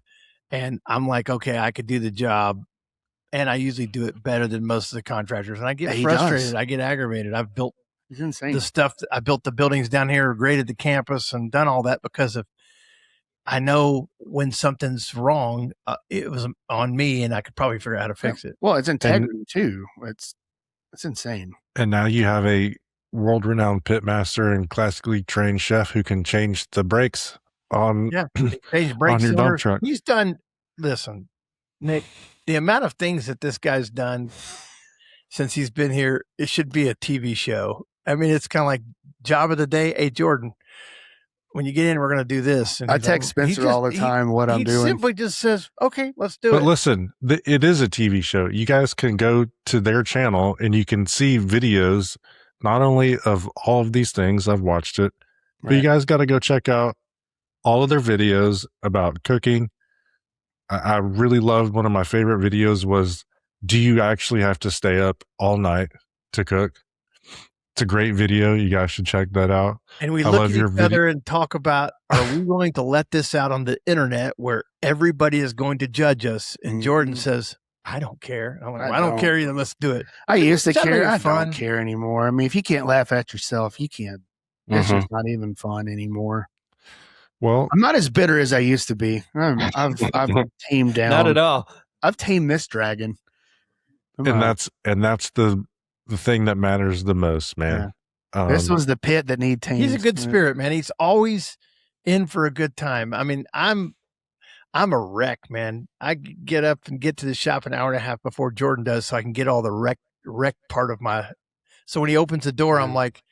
and I'm like, okay, I could do the job, and I usually do it better than most of the contractors. And I get frustrated. I get aggravated. I've built It's insane. the stuff that I built the buildings down here, graded the campus, and done all that because of I know when something's wrong, it was on me, and I could probably figure out how to fix it. Well, it's integrity too. It's insane. And now you have a world-renowned pitmaster and classically trained chef who can change the brakes on change brake on your dump cylinders. truck. He's done. Listen, Nick, the amount of things that this guy's done since he's been here, it should be a TV show. I mean, it's kind of like job of the day. Hey, Jordan, when you get in, we're going to do this. And I text Spencer all the time what I'm doing. He simply just says, okay, let's do it. But listen, it is a TV show. You guys can go to their channel and you can see videos, not only of all of these things, I've watched it, but you guys got to go check out all of their videos about cooking. I really loved one of my favorite videos was, do you actually have to stay up all night to cook? It's a great video. You guys should check that out. And we look at each other and talk about, are we willing to let this out on the internet where everybody is going to judge us? And Jordan says, I don't care. I'm like, I don't care either. Let's do it. I used to care. I don't care anymore. I mean, if you can't laugh at yourself, you can't. It's just not even fun anymore. Well, I'm not as bitter as I used to be. I've tamed down. Not at all. I've tamed this dragon. That's the thing that matters the most, man. Yeah. This was the pit that needs tamed. He's a good spirit, man. He's always in for a good time. I mean, I'm a wreck, man. I get up and get to the shop an hour and a half before Jordan does, so I can get all the wreck part of my. So when he opens the door, I'm like,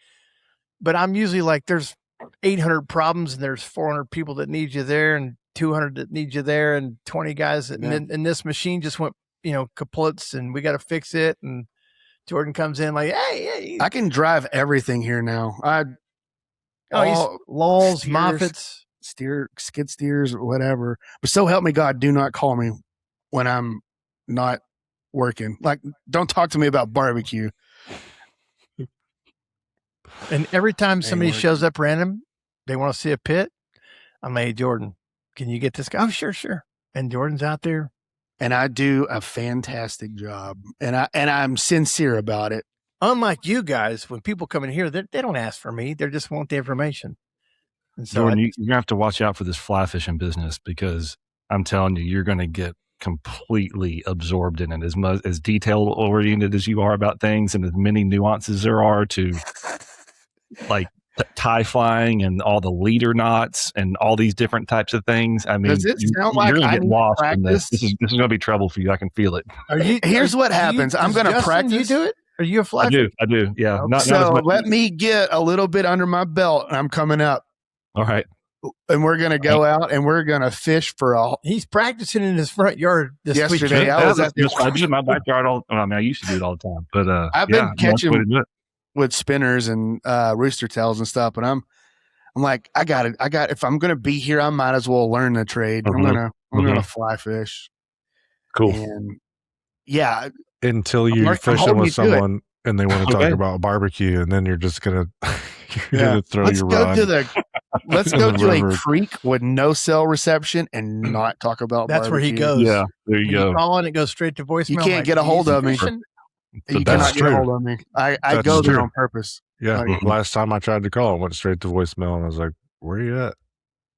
but I'm usually like, there's 800 problems and there's 400 people that need you there and 200 that need you there and 20 guys. And this machine just went, kaputs and we got to fix it. And Jordan comes in like, hey. I can drive everything here now. He's lulls, moffats, skid steers, whatever. But so help me God, do not call me when I'm not working. Like, don't talk to me about barbecue. And every time somebody shows up random, they want to see a pit. I'm like, hey, Jordan, can you get this guy? Oh, sure. And Jordan's out there. And I do a fantastic job. And I'm sincere about it. Unlike you guys, when people come in here, they don't ask for me. They just want the information. And so Jordan, you're going to have to watch out for this fly fishing business because I'm telling you, you're going to get completely absorbed in it. As detail oriented as you are about things and as many nuances there are to like tie flying and all the leader knots and all these different types of things. I mean, you're going to get lost in this. This is going to be trouble for you. I can feel it. Here's what happens. I'm going to practice. You do it? Are you a fly? I do. Yeah. So let me get a little bit under my belt and I'm coming up. All right. And we're going to go out and we're going to fish for He's practicing in his front yard yesterday. I do in my backyard I used to do it all the time, but I've been catching with spinners and rooster tails and stuff. But I'm like, I got it. If I'm going to be here, I might as well learn the trade. I'm going to fly fish. Cool. And yeah. Until you're fishing with someone and they want to talk about barbecue, and then you're just going to throw your rod. Let's go to a creek with no cell reception and not talk about That's barbecue. where he goes. Yeah, there you go. You call and it goes straight to voicemail. You can't get a hold of me. You cannot get a hold of me. I go there on purpose. Yeah. Last time I tried to call, I went straight to voicemail and I was like, where are you at?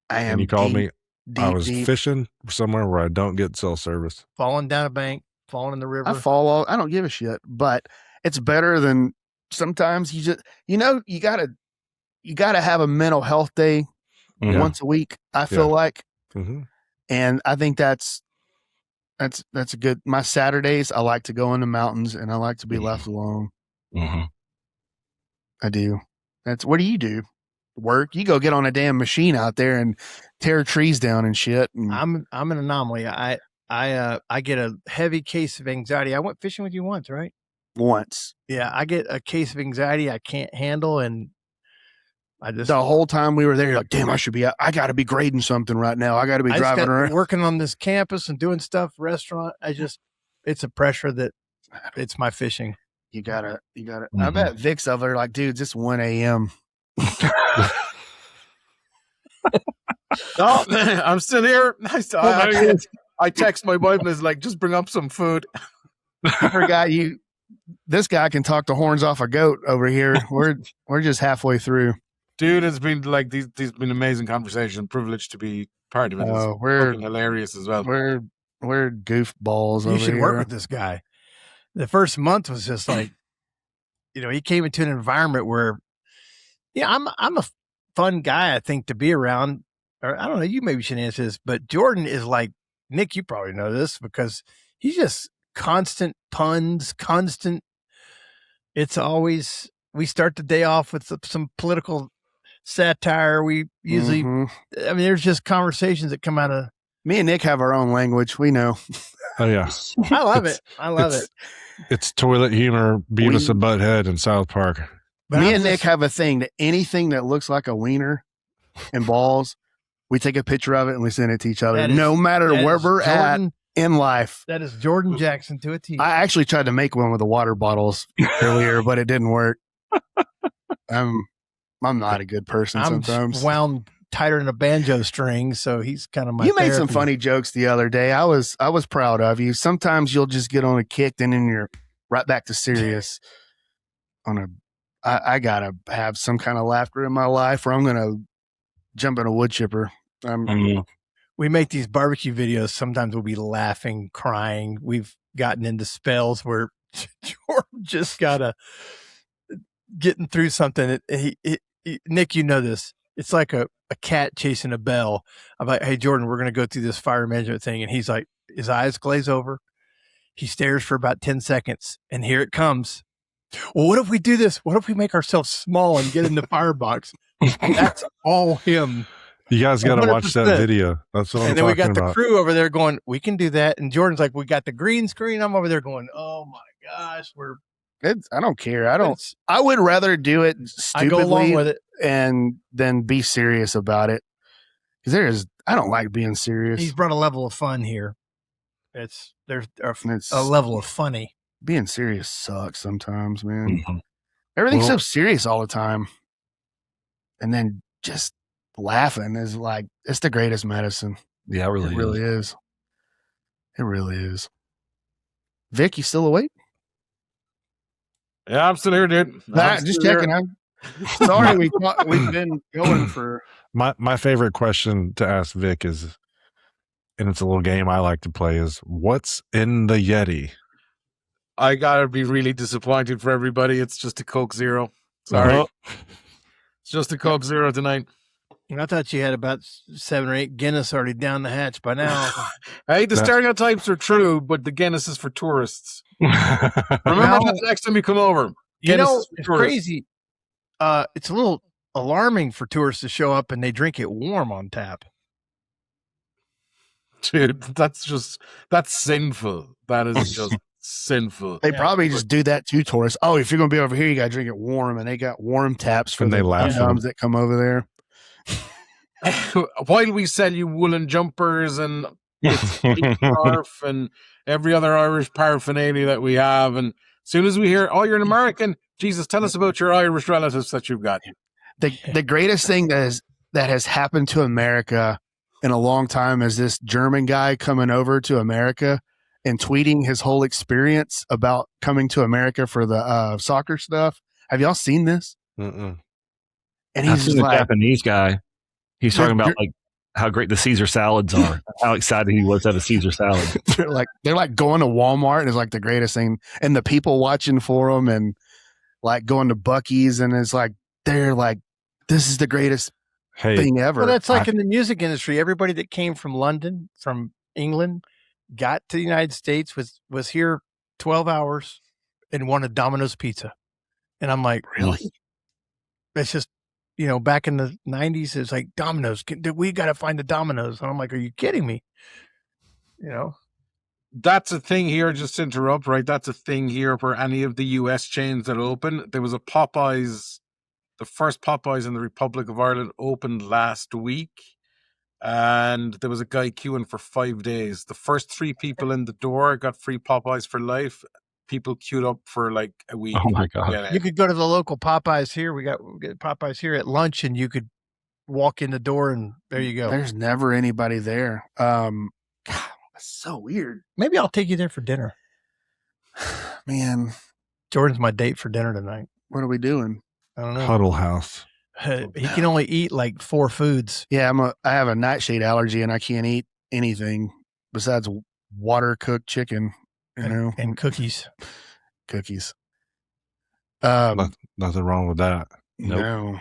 And you called me. I was fishing somewhere where I don't get cell service. Falling down a bank, falling in the river. I don't give a shit, but it's better than sometimes you just, you gotta have a mental health day once a week. I feel like, and I think that's a good. My Saturdays, I like to go in the mountains and I like to be left alone. I do. What do you do? Work? You go get on a damn machine out there and tear trees down and shit. And I'm an anomaly. I get a heavy case of anxiety. I went fishing with you once, right? Once. Yeah, I get a case of anxiety I can't handle, and the whole time we were there, you're like, damn, I got to be grading something right now. I got to be driving around, working on this campus and doing stuff, restaurant. It's a pressure that it's my fishing. You gotta. I bet Vic's over there like, dude, it's 1 a.m. Oh, man, I'm still here. I text my wife and it's like, just bring up some food. I forgot you this guy can talk the horns off a goat over here. We're just halfway through. Dude, it's been like these been amazing conversation. Privileged to be part of it. It's We're fucking hilarious as well. We're goofballs over You should here. work with this guy. The first month was just like, he came into an environment where, I'm a fun guy, I think, to be around. Or I don't know, you maybe should answer this, but Jordan is like, Nick, you probably know this because he's just constant puns, constant. It's always, we start the day off with some political satire. We usually, there's just conversations that come out of. Me and Nick have our own language. We know. Oh yeah, I love it. I love it. It's toilet humor, Beavis and Butthead in South Park. But me and Nick have a thing that anything that looks like a wiener and balls, we take a picture of it and we send it to each other, no matter where we're at in life. That is Jordan Jackson to a T. I actually tried to make one with the water bottles earlier, but it didn't work. I'm not a good person sometimes. I'm wound tighter than a banjo string, so he's kind of my You made therapy. some funny jokes the other day. I was proud of you. Sometimes you'll just get on a kick and then you're right back to serious. I gotta have some kind of laughter in my life or I'm gonna jump in a wood chipper. We make these barbecue videos. Sometimes we'll be laughing, crying. We've gotten into spells where Jordan just gotta getting through something. Nick, you know this. It's like a cat chasing a bell. I'm like, hey, Jordan, we're going to go through this fire management thing. And he's like, his eyes glaze over. He stares for about 10 seconds. And here it comes. Well, what if we do this? What if we make ourselves small and get in the firebox? That's all him. You guys got to watch that video. That's what I'm talking about. And then we got the crew over there going, we can do that. And Jordan's like, we got the green screen. I'm over there going, oh my gosh, I don't care. I would rather do it stupidly I go along with it and then be serious about it. Because I don't like being serious. He's brought a level of fun here. There's a level of funny. Being serious sucks sometimes, man. Everything's so serious all the time. And then just laughing is like, it's the greatest medicine. Yeah, it really is. It really is. Vic, you still awake? Yeah, I'm still here, dude. Just checking. I'm sorry we've been going for. My favorite question to ask Vic is, and it's a little game I like to play, is what's in the Yeti? I gotta be really disappointed for everybody. It's just a Coke Zero. Sorry. It's just a Coke Zero tonight. I thought you had about 7 or 8 Guinness already down the hatch by now. Hey, the stereotypes are true, but the Guinness is for tourists. Remember that next time you come over. Guinness it's crazy. It's a little alarming for tourists to show up and they drink it warm on tap. Dude, that's sinful. That is just sinful. They probably just do that to tourists. Oh, if you're going to be over here, you got to drink it warm. And they got warm taps for the bums that come over there. While we sell you woolen jumpers and scarf and every other Irish paraphernalia that we have, and as soon as we hear, oh, you're an American, Jesus, tell us about your Irish relatives that you've got. The greatest thing that has happened to America in a long time is this German guy coming over to America and tweeting his whole experience about coming to America for the soccer stuff. Have y'all seen this? Mm-mm. And he's seen a Japanese guy. He's talking about like how great the Caesar salads are. How excited he was at a Caesar salad. they're like going to Walmart and it's like the greatest thing, and the people watching for them, and like going to Buc-ee's, and it's like they're like, this is the greatest thing ever. Well, that's like in the music industry. Everybody that came from London, from England, got to the United States, was here 12 hours and wanted Domino's pizza. And I'm like, really? It's just, back in the 90s, it's like Domino's. We got to find the Domino's. And I'm like, are you kidding me? That's a thing here, just to interrupt, right? That's a thing here for any of the US chains that open. There was a Popeyes, the first Popeyes in the Republic of Ireland opened last week. And there was a guy queuing for 5 days. The first 3 people in the door got free Popeyes for life. People queued up for like a week. Oh my God. You could go to the local Popeyes here. We got Popeyes here at lunch, and you could walk in the door and there you go. There's never anybody there. God, that's so weird. Maybe I'll take you there for dinner. Man, Jordan's my date for dinner tonight. What are we doing? I don't know. Huddle House. He can only eat like 4 foods. Yeah, I have a nightshade allergy and I can't eat anything besides water cooked chicken, and cookies. Cookies. Nothing wrong with that. No.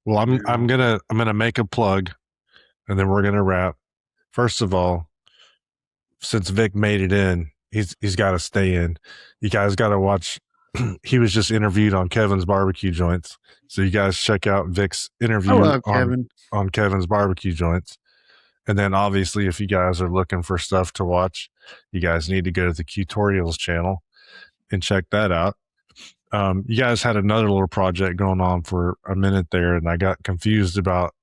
Well, I'm gonna make a plug, and then we're gonna wrap. First of all, since Vic made it in, he's got to stay in. You guys got to watch. He was just interviewed on Kevin's Barbecue Joints, so you guys check out Vic's interview on Kevin's Barbecue Joints. And then obviously, if you guys are looking for stuff to watch, you guys need to go to the Quetorials channel and check that out. You guys had another little project going on for a minute there, and I got confused about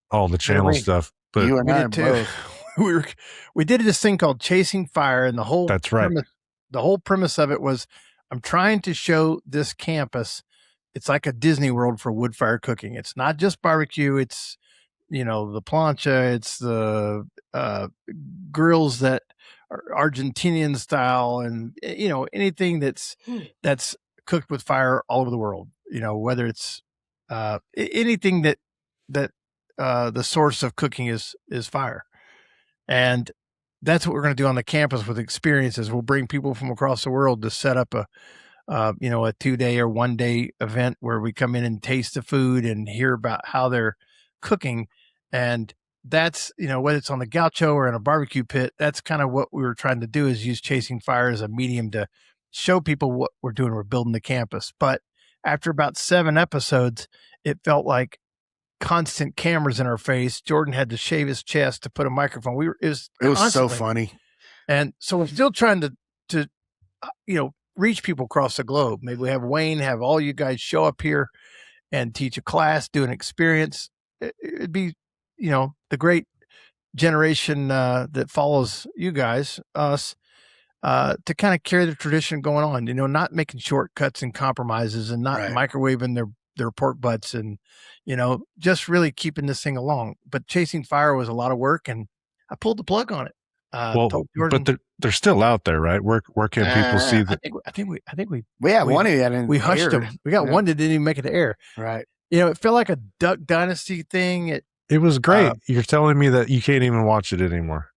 all the channel stuff. But you and we I did too. both. We did this thing called Chasing Fire, and the whole the whole premise of it was I'm trying to show this campus. It's like a Disney World for wood fire cooking. It's not just barbecue. It's the plancha. It's the grills that are Argentinian style, and anything that's cooked with fire all over the world. Whether it's anything that the source of cooking is fire. And that's what we're going to do on the campus with experiences. We'll bring people from across the world to set up a 2-day or 1-day event where we come in and taste the food and hear about how they're cooking. And that's, whether it's on the gaucho or in a barbecue pit, that's kind of what we were trying to do, is use Chasing Fire as a medium to show people what we're doing. We're building the campus. But after about 7 episodes, it felt like constant cameras in our face. Jordan had to shave his chest to put a microphone. It was so funny. And so we're still trying to reach people across the globe. Maybe we have Wayne, have all you guys show up here and teach a class, do an experience. It'd be, the great generation that follows you guys, us, to kind of carry the tradition going on, not making shortcuts and compromises and not microwaving their pork butts and, just really keeping this thing along. But Chasing Fire was a lot of work, and I pulled the plug on it. But they're still out there, right? Where can people see that? I think we one of that. We hushed them. We got one that didn't even make it to air. Right. It felt like a Duck Dynasty thing. It was great. You're telling me that you can't even watch it anymore.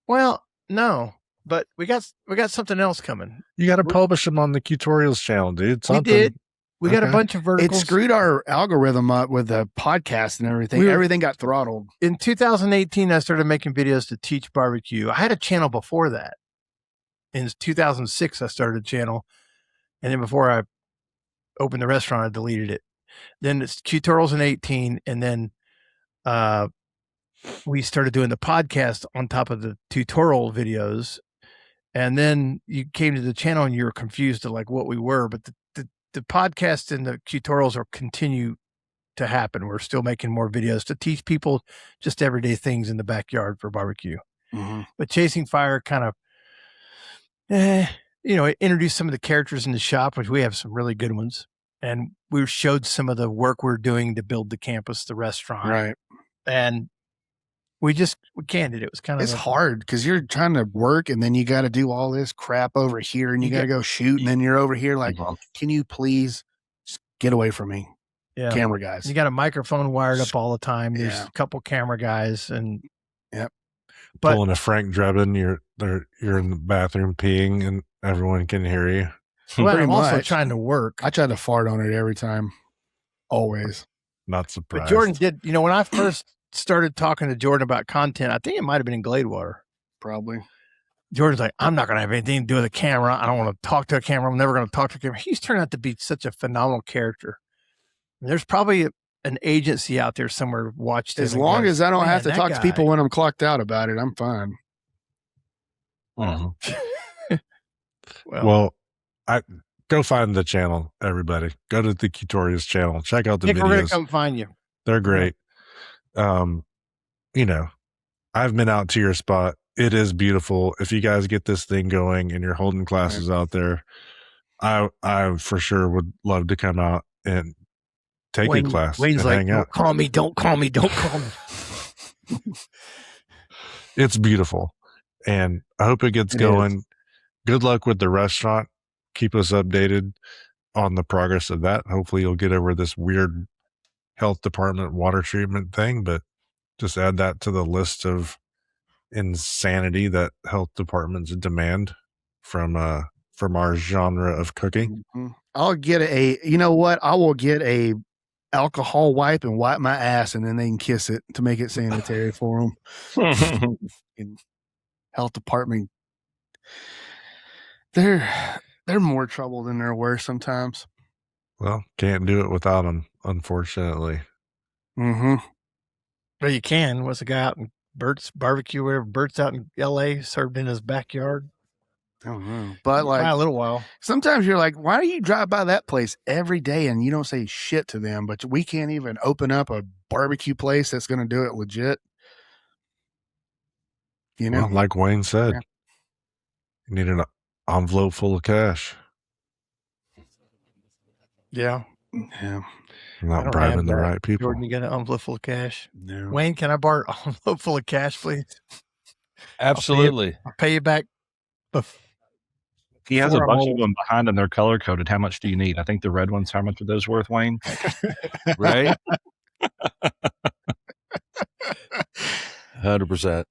Well, no, but we got something else coming. You got to publish them on the Quetorials channel, dude. We did. We got a bunch of verticals. It screwed our algorithm up with the podcast and everything. Everything got throttled. In 2018, I started making videos to teach barbecue. I had a channel before that. In 2006, I started a channel. And then before I opened the restaurant, I deleted it. Then it's Quetorials in 18. And then we started doing the podcast on top of the tutorial videos. And then you came to the channel and you were confused to like what we were. But the podcast and the tutorials will continue to happen. We're still making more videos to teach people just everyday things in the backyard for barbecue. Mm-hmm. But Chasing Fire kind of, it introduced some of the characters in the shop, which we have some really good ones. And we showed some of the work we're doing to build the campus, the restaurant. Right. And we canned it. It was kind of hard because you're trying to work and then you got to do all this crap over here and you got to go shoot and then you're over here like, can you please just get away from me? Yeah. Camera guys. You got a microphone wired up all the time. There's a couple camera guys and but pulling a Frank Drebin, you're in the bathroom peeing and everyone can hear you. Well, I'm also trying to work. I try to fart on it every time. Always. Not surprised. But Jordan did, when I first started talking to Jordan about content, I think it might have been in Gladewater. Probably. Jordan's like, I'm not going to have anything to do with a camera. I don't want to talk to a camera. I'm never going to talk to a camera. He's turned out to be such a phenomenal character. There's probably an agency out there somewhere watched it. As long as I don't have to talk to people when I'm clocked out about it, I'm fine. Uh-huh. Well, go find the channel, everybody. Go to the Quetorials channel. Check out the videos. We're going to come find you. They're great. I've been out to your spot. It is beautiful. If you guys get this thing going and you're holding classes out there, I for sure would love to come out and take a class. Wayne's like, don't call me. It's beautiful. And I hope it gets going. Good luck with the restaurant. keep us updated on the progress of that. Hopefully you'll get over this weird health department water treatment thing, but just add that to the list of insanity that health departments demand from our genre of cooking. I'll get you know what? I will get a alcohol wipe and wipe my ass, and then they can kiss it to make it sanitary for them. In health department, they're more trouble than they're worth sometimes. Well, can't do it without them, unfortunately. Well, you can. Was a guy out in Bert's barbecue where Bert's out in LA served in his backyard? I don't know. But like a little while. Sometimes you're like, why do you drive by that place every day and you don't say shit to them, but we can't even open up a barbecue place that's going to do it legit? You know, well, like Wayne said, you need an envelope full of cash. Yeah. Not bribing the right people. Jordan, you got an envelope full of cash? No. Wayne, can I borrow an envelope full of cash, please? Absolutely. I'll pay you back. He has a bunch of them behind and they're color coded. How much do you need? I think the red ones, how much are those worth, Wayne? Right? 100%.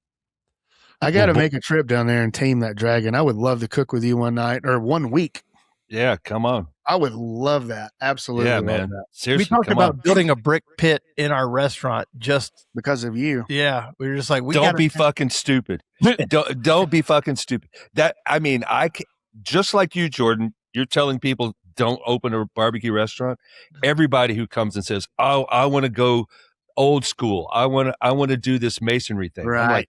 I got to make a trip down there and tame that dragon. I would love to cook with you one night or 1 week. Yeah, come on. I would love that. Absolutely. Yeah, love man. that. Seriously, we talked about building a brick pit in our restaurant just because of you. Yeah, we were just like, don't be fucking stupid. don't be fucking stupid. Just like you, Jordan, you're telling people don't open a barbecue restaurant. Everybody who comes and says, "Oh, I want to go old school. I want to do this masonry thing." Right. I'm like,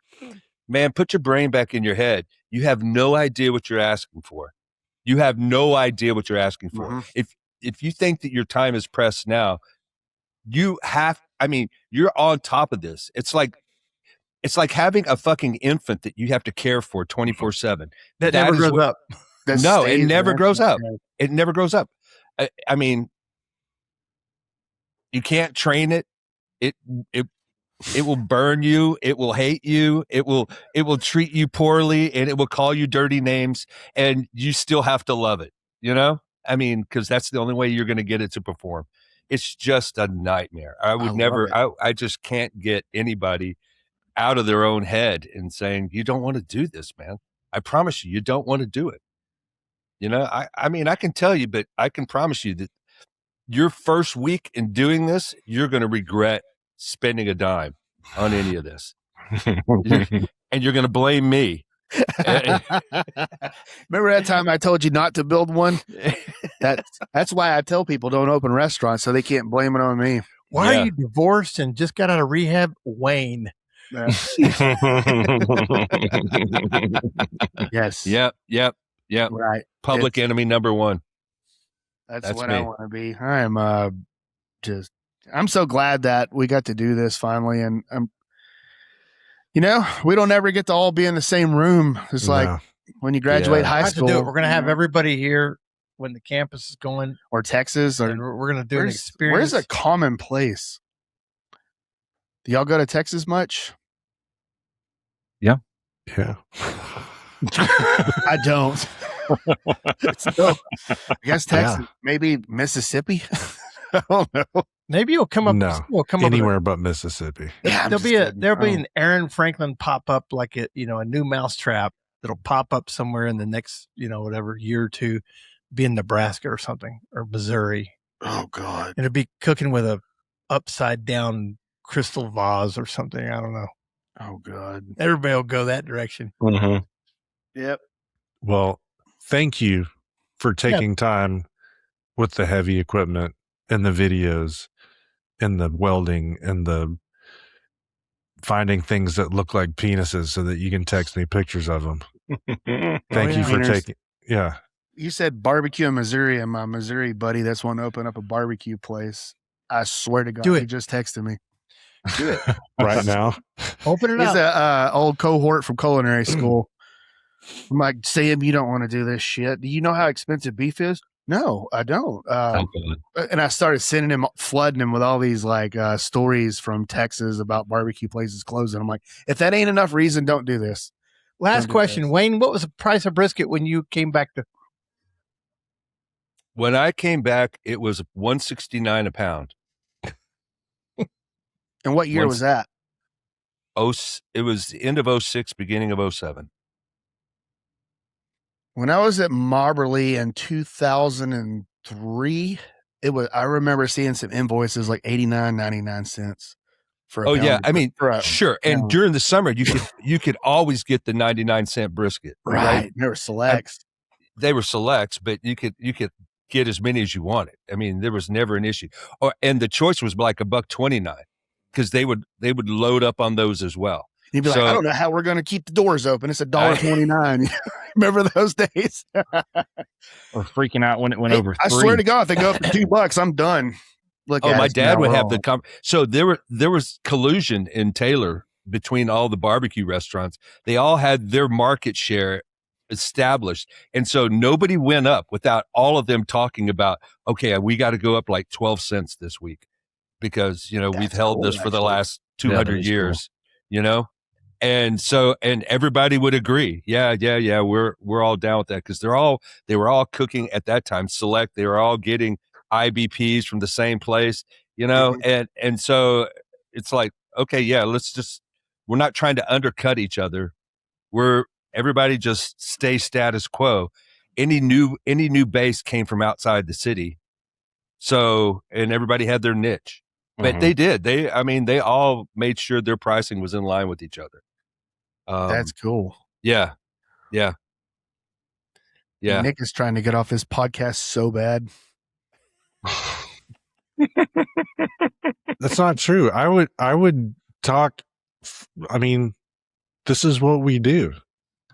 man, put your brain back in your head. You have no idea what you're asking for. You have no idea what you're asking for. Mm-hmm. If you think that your time is pressed now, you're on top of this. It's like having a fucking infant that you have to care for 24/7. That never grows up. No, it never grows up. It never grows up. I mean, you can't train it. It will burn you. It will hate you. It will treat you poorly, and it will call you dirty names, and you still have to love it. You know, I mean, because that's the only way you're going to get it to perform. It's just a nightmare. I just can't get anybody out of their own head and saying, you don't want to do this, man. I promise you don't want to do it. You know, I mean, I can tell you, but I can promise you that your first week in doing this, you're going to regret spending a dime on any of this. And you're going to blame me. Remember that time I told you not to build one? That's why I tell people don't open restaurants, so they can't blame it on me. Why are you divorced and just got out of rehab? Wayne. Yes. Yep. Right. Public enemy number one. That's what me. I want to be. I'm so glad that we got to do this finally. And we don't ever get to all be in the same room. It's like when you graduate high school. We're going to have everybody here when the campus is going. Or Texas. Or we're going to do an experience. Where's a common place? Do y'all go to Texas much? Yeah. I don't. So, I guess Texas, maybe Mississippi. I don't know. Maybe you'll come up. No, we'll come anywhere but Mississippi. Yeah, there'll be an Aaron Franklin pop up like a new mousetrap that'll pop up somewhere in the next whatever year or two, be in Nebraska or something or Missouri. Oh God! And it'll be cooking with a upside down crystal vase or something. I don't know. Oh God! Everybody will go that direction. Mm-hmm. Yep. Well, thank you for taking time with the heavy equipment and the videos and the welding and the finding things that look like penises so that you can text me pictures of them. Thank you for taking. Yeah. You said barbecue in Missouri, and my Missouri buddy that's wanting to open up a barbecue place. I swear to God, he just texted me. Do it right now. Open it up. He's an old cohort from culinary school. I'm like, Sam, you don't want to do this shit. Do you know how expensive beef is? No, I don't. And I started flooding him with all these stories from Texas about barbecue places closing. I'm like, if that ain't enough reason, don't do this. Last question, Wayne, what was the price of brisket when you came back to? When I came back, it was $169 a pound. And what year was that? It was the end of 06, beginning of 07. When I was at Marberly in 2003, I remember seeing some invoices like 89.99 cents for a Oh pound. yeah, I mean, for sure. And during the summer, you could always get the 99-cent brisket. Right. They were selects. They were selects, but you could get as many as you wanted. I mean, there was never an issue. And the choice was like $1.29 because they would load up on those as well. You'd be like, I don't know how we're going to keep the doors open. It's $1.29. Remember those days? Or freaking out when it went over 3. I swear to God, if they go up to $2, I'm done. My dad would have so there was collusion in Taylor between all the barbecue restaurants. They all had their market share established, and so nobody went up without all of them talking about, okay, we got to go up like 12 cents this week because we've held this for the last 200 years, and so everybody would agree, yeah, we're all down with that because they were all cooking at that time select. They were all getting IBPs from the same place, and so it's like, okay, yeah, we're not trying to undercut each other. Everybody just stay status quo. Any new base came from outside the city. So, and everybody had their niche, but they did. They all made sure their pricing was in line with each other. That's cool. Yeah. Nick is trying to get off this podcast so bad. That's not true. I would talk. I mean, this is what we do,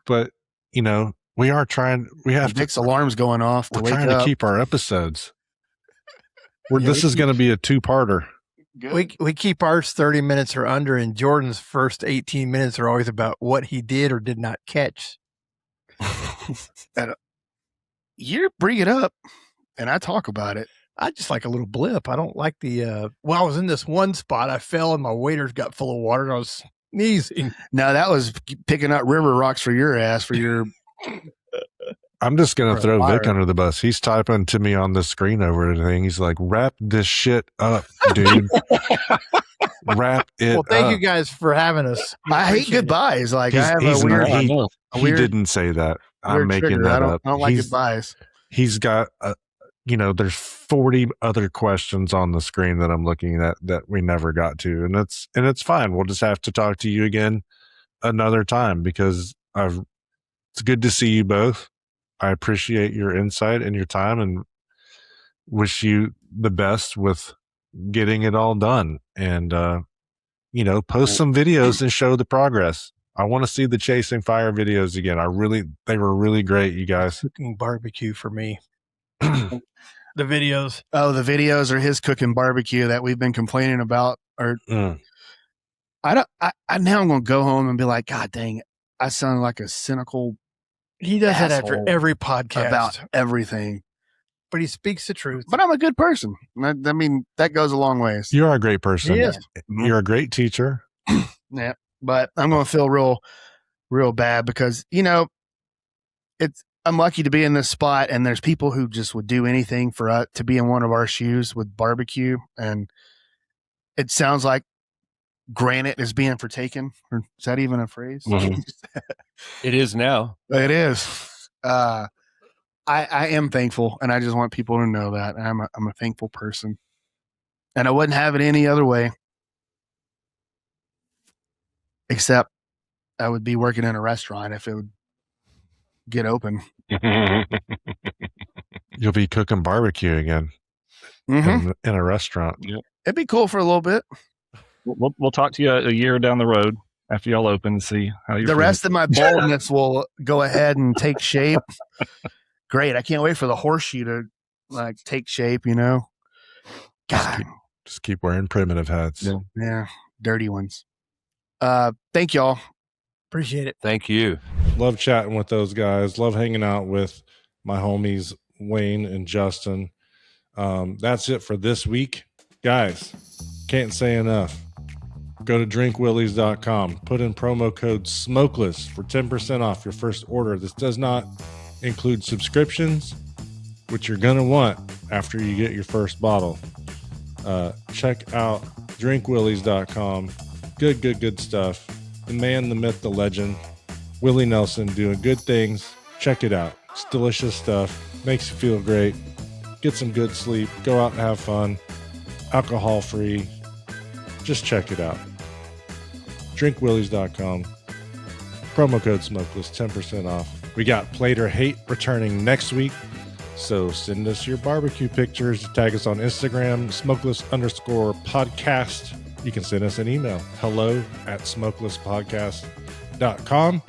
but we are trying. We have Nick's alarm's going off. We're trying to keep our episodes. This is going to be a 2-parter. We keep ours 30 minutes or under, and Jordan's first 18 minutes are always about what he did or did not catch. You bring it up, and I talk about it. I just like a little blip. I don't like the, I was in this one spot. I fell and my waders got full of water and I was sneezing. No, that was picking up river rocks for your ass for your. I'm just going to throw Vic under the bus. He's typing to me on the screen over the thing. He's like, wrap this shit up, dude. Wrap it up. Well, thank you guys for having us. I hate goodbyes. Like, I have a weird. He didn't say that. I'm making that up. I don't like goodbyes. He's got there's 40 other questions on the screen that I'm looking at that we never got to. And it's fine. We'll just have to talk to you again another time because it's good to see you both. I appreciate your insight and your time and wish you the best with getting it all done. And, post some videos and show the progress. I want to see the Chasing Fire videos again. They were really great, you guys. Cooking barbecue for me. The videos. Oh, the videos are his cooking barbecue that we've been complaining about. Or now I'm going to go home and be like, God dang, I sound like a cynical. He does that after every podcast about everything, but he speaks the truth. But I'm a good person. I mean, that goes a long ways. You are a great person. He is. You're a great teacher. Yeah, but I'm going to feel real bad because I'm lucky to be in this spot, and there's people who just would do anything for us to be in one of our shoes with barbecue, and it sounds like granite is being fortaken. Or is that even a phrase? Mm-hmm. It is now. It is. I am thankful, and I just want people to know that I'm a thankful person, and I wouldn't have it any other way, except I would be working in a restaurant if it would get open. You'll be cooking barbecue again in a restaurant. Yep. It'd be cool for a little bit. We'll talk to you a year down the road after y'all open and see how you're. The rest of my baldness will go ahead and take shape. Great! I can't wait for the horseshoe to take shape. God, just keep wearing primitive hats. Yeah, dirty ones. Thank y'all. Appreciate it. Thank you. Love chatting with those guys. Love hanging out with my homies Wayne and Justin. That's it for this week, guys. Can't say enough. Go to drinkwillies.com. Put in promo code SMOKELESS for 10% off your first order. This does not include subscriptions which you're going to want after you get your first bottle. Check out drinkwillies.com. Good stuff. The man, the myth, the legend, Willie Nelson, doing good things. Check it out. It's delicious stuff. Makes you feel great. Get some good sleep. Go out and have fun. Alcohol free. Just check it out. drinkwillies.com. Promo code Smokeless, 10% off. We got Plate or Hate returning next week. So send us your barbecue pictures. Tag us on Instagram, smokeless_podcast. You can send us an email, hello@smokelesspodcast.com.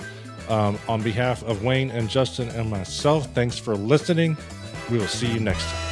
On behalf of Wayne and Justin and myself, thanks for listening. We will see you next time.